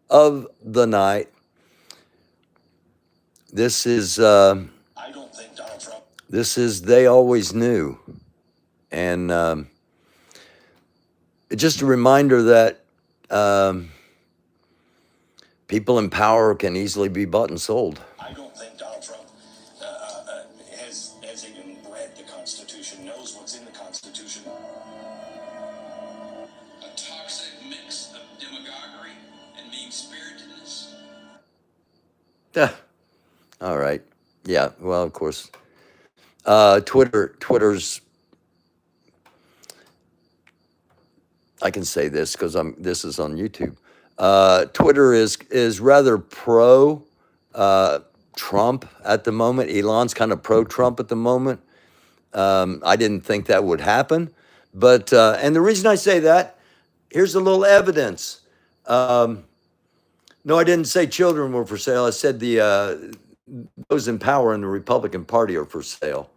of the night. This is I don't think Donald Trump. This is They Always Knew. And just a reminder that people in power can easily be bought and sold. I don't think Donald Trump has even read the Constitution, knows what's in the Constitution. A toxic mix of demagoguery and mean-spiritedness. All right. Yeah, well, of course. Twitter's, I can say this because this is on YouTube. Twitter is rather pro Trump at the moment. Elon's kind of pro Trump at the moment. I didn't think that would happen, but and the reason I say that, here's a little evidence. No, I didn't say children were for sale. I said those in power in the Republican Party are for sale.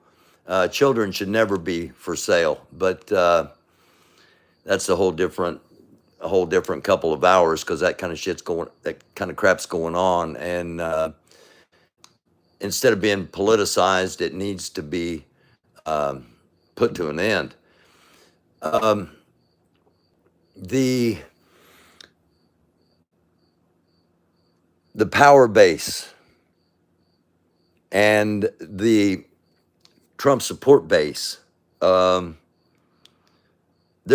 Children should never be for sale, but that's a whole different couple of hours, because that kind of crap's going on, and instead of being politicized, it needs to be put to an end. The power base and the Trump support base, they're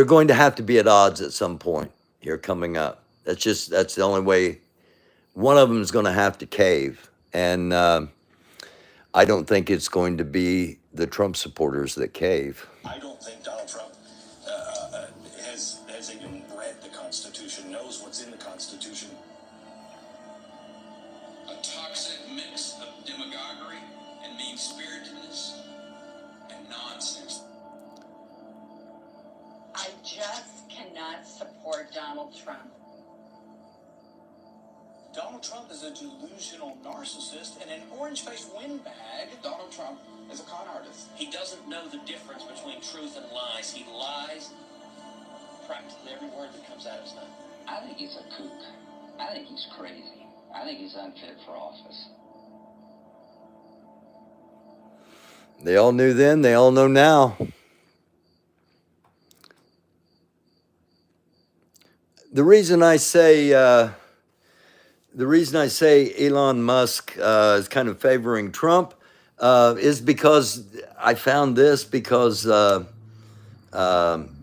going to have to be at odds at some point here coming up. That's the only way. One of them is going to have to cave. And I don't think it's going to be the Trump supporters that cave. I don't think Donald Trump has even read the Constitution, knows what's in the Constitution. A toxic mix of demagoguery and mean-spiritedness and nonsense. I just cannot support Donald Trump. Donald Trump is a delusional narcissist and an orange-faced windbag. Donald Trump is a con artist. He doesn't know the difference between truth and lies. He lies practically every word that comes out of his mouth. I think he's a kook. I think he's crazy. I think he's unfit for office. They all knew then, they all know now. The reason I say Elon Musk is kind of favoring Trump is because I found this because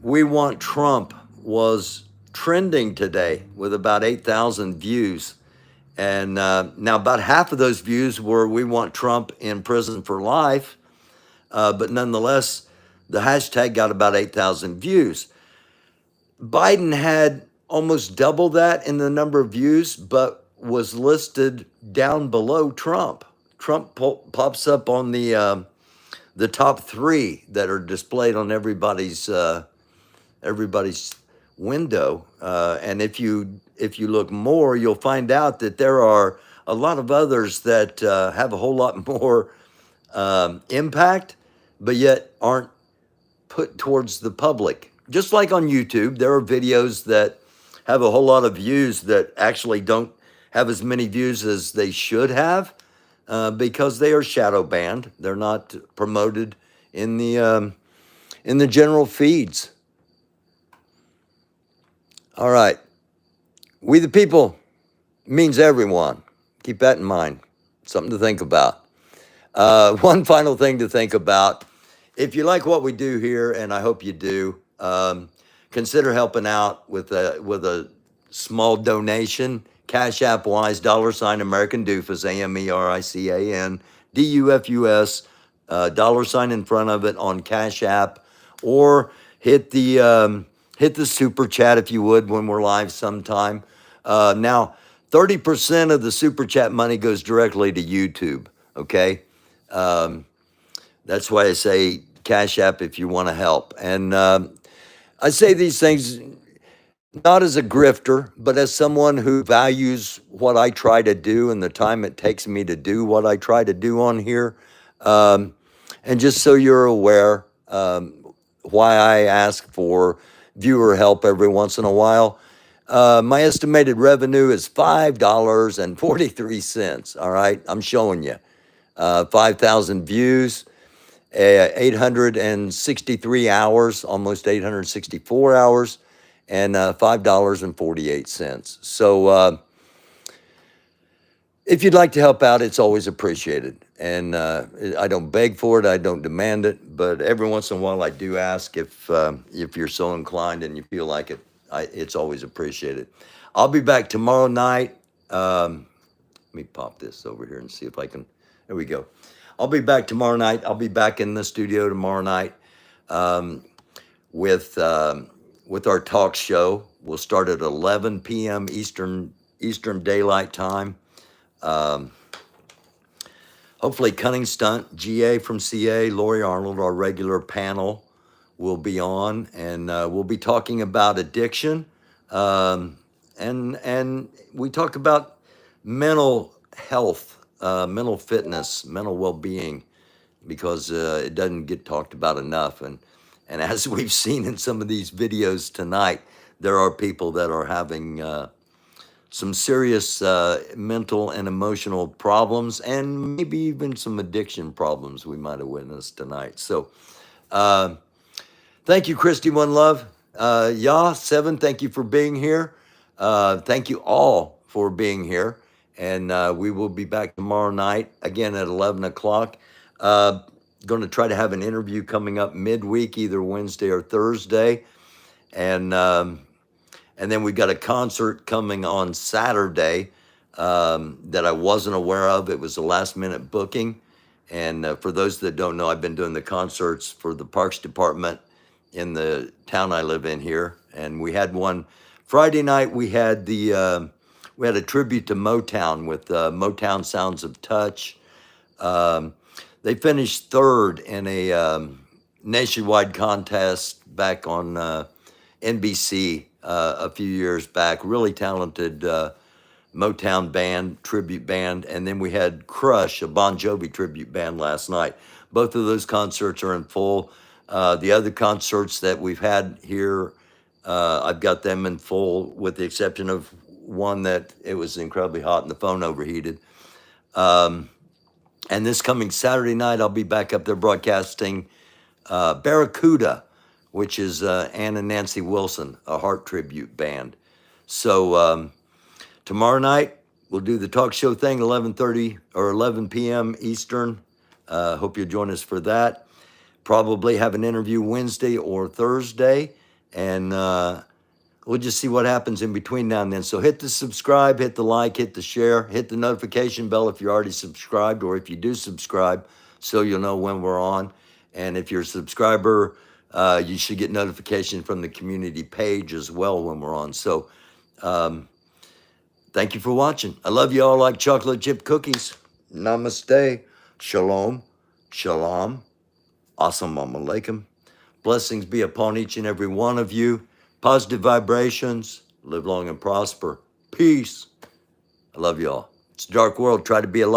We Want Trump was trending today with about 8,000 views. And now about half of those views were We Want Trump in prison for life. But nonetheless, the hashtag got about 8,000 views. Biden had almost double that in the number of views, but was listed down below Trump. Trump pops up on the top three that are displayed on everybody's window. And if you look more, you'll find out that there are a lot of others that have a whole lot more impact, but yet aren't put towards the public. Just like on YouTube, there are videos that have a whole lot of views that actually don't have as many views as they should have because they are shadow banned. They're not promoted in the general feeds. All right. We the people means everyone. Keep that in mind. Something to think about. One final thing to think about. If you like what we do here, and I hope you do, consider helping out with a small donation. Cash App wise, $ American Doofus, AMERICAN, DUFUS, $ in front of it on Cash App, or hit the super chat if you would when we're live sometime. Now, 30% of the super chat money goes directly to YouTube. Okay, that's why I say Cash App if you want to help. And I say these things not as a grifter, but as someone who values what I try to do and the time it takes me to do what I try to do on here. And just so you're aware, why I ask for viewer help every once in a while. My estimated revenue is $5.43. All right, I'm showing you. 5,000 views, 863 hours, almost 864 hours, and $5.48. So if you'd like to help out, it's always appreciated. And I don't beg for it, I don't demand it, but every once in a while I do ask if you're so inclined and you feel like it. It's always appreciated. I'll be back tomorrow night. Let me pop this over here and see if I can. There we go. I'll be back tomorrow night. I'll be back in the studio tomorrow night with our talk show. We'll start at 11 p.m. Eastern Daylight Time. Hopefully Cunning Stunt, GA from CA, Lori Arnold, our regular panel, will be on, and we'll be talking about addiction. And we talk about mental health, mental fitness, mental well-being, because it doesn't get talked about enough. And as we've seen in some of these videos tonight, there are people that are having some serious mental and emotional problems, and maybe even some addiction problems we might have witnessed tonight. So thank you, Christy One Love. Seven, thank you for being here. Thank you all for being here. And we will be back tomorrow night, again at 11 o'clock. going to try to have an interview coming up midweek, either Wednesday or Thursday. And then we've got a concert coming on Saturday that I wasn't aware of. It was a last minute booking. And for those that don't know, I've been doing the concerts for the Parks Department in the town I live in here. And we had one Friday night. We had a tribute to Motown with Motown Sounds of Touch. They finished third in a nationwide contest back on NBC a few years back. Really talented Motown band, tribute band. And then we had Crush, a Bon Jovi tribute band last night. Both of those concerts are in full. The other concerts that we've had here, I've got them in full, with the exception of one that it was incredibly hot and the phone overheated. And this coming Saturday night, I'll be back up there broadcasting Barracuda, which is Ann and Nancy Wilson, a Heart tribute band. So tomorrow night, we'll do the talk show thing, 11:30 or 11 p.m. Eastern. Hope you'll join us for that. Probably have an interview Wednesday or Thursday, and we'll just see what happens in between now and then. So hit the subscribe, hit the like, hit the share, hit the notification bell if you're already subscribed, or if you do subscribe, so you'll know when we're on. And if you're a subscriber, you should get notification from the community page as well when we're on. So thank you for watching. I love you all like chocolate chip cookies. Namaste. Shalom. Shalom. Assalamu alaikum. Blessings be upon each and every one of you. Positive vibrations. Live long and prosper. Peace. I love you all. It's a dark world. Try to be alive.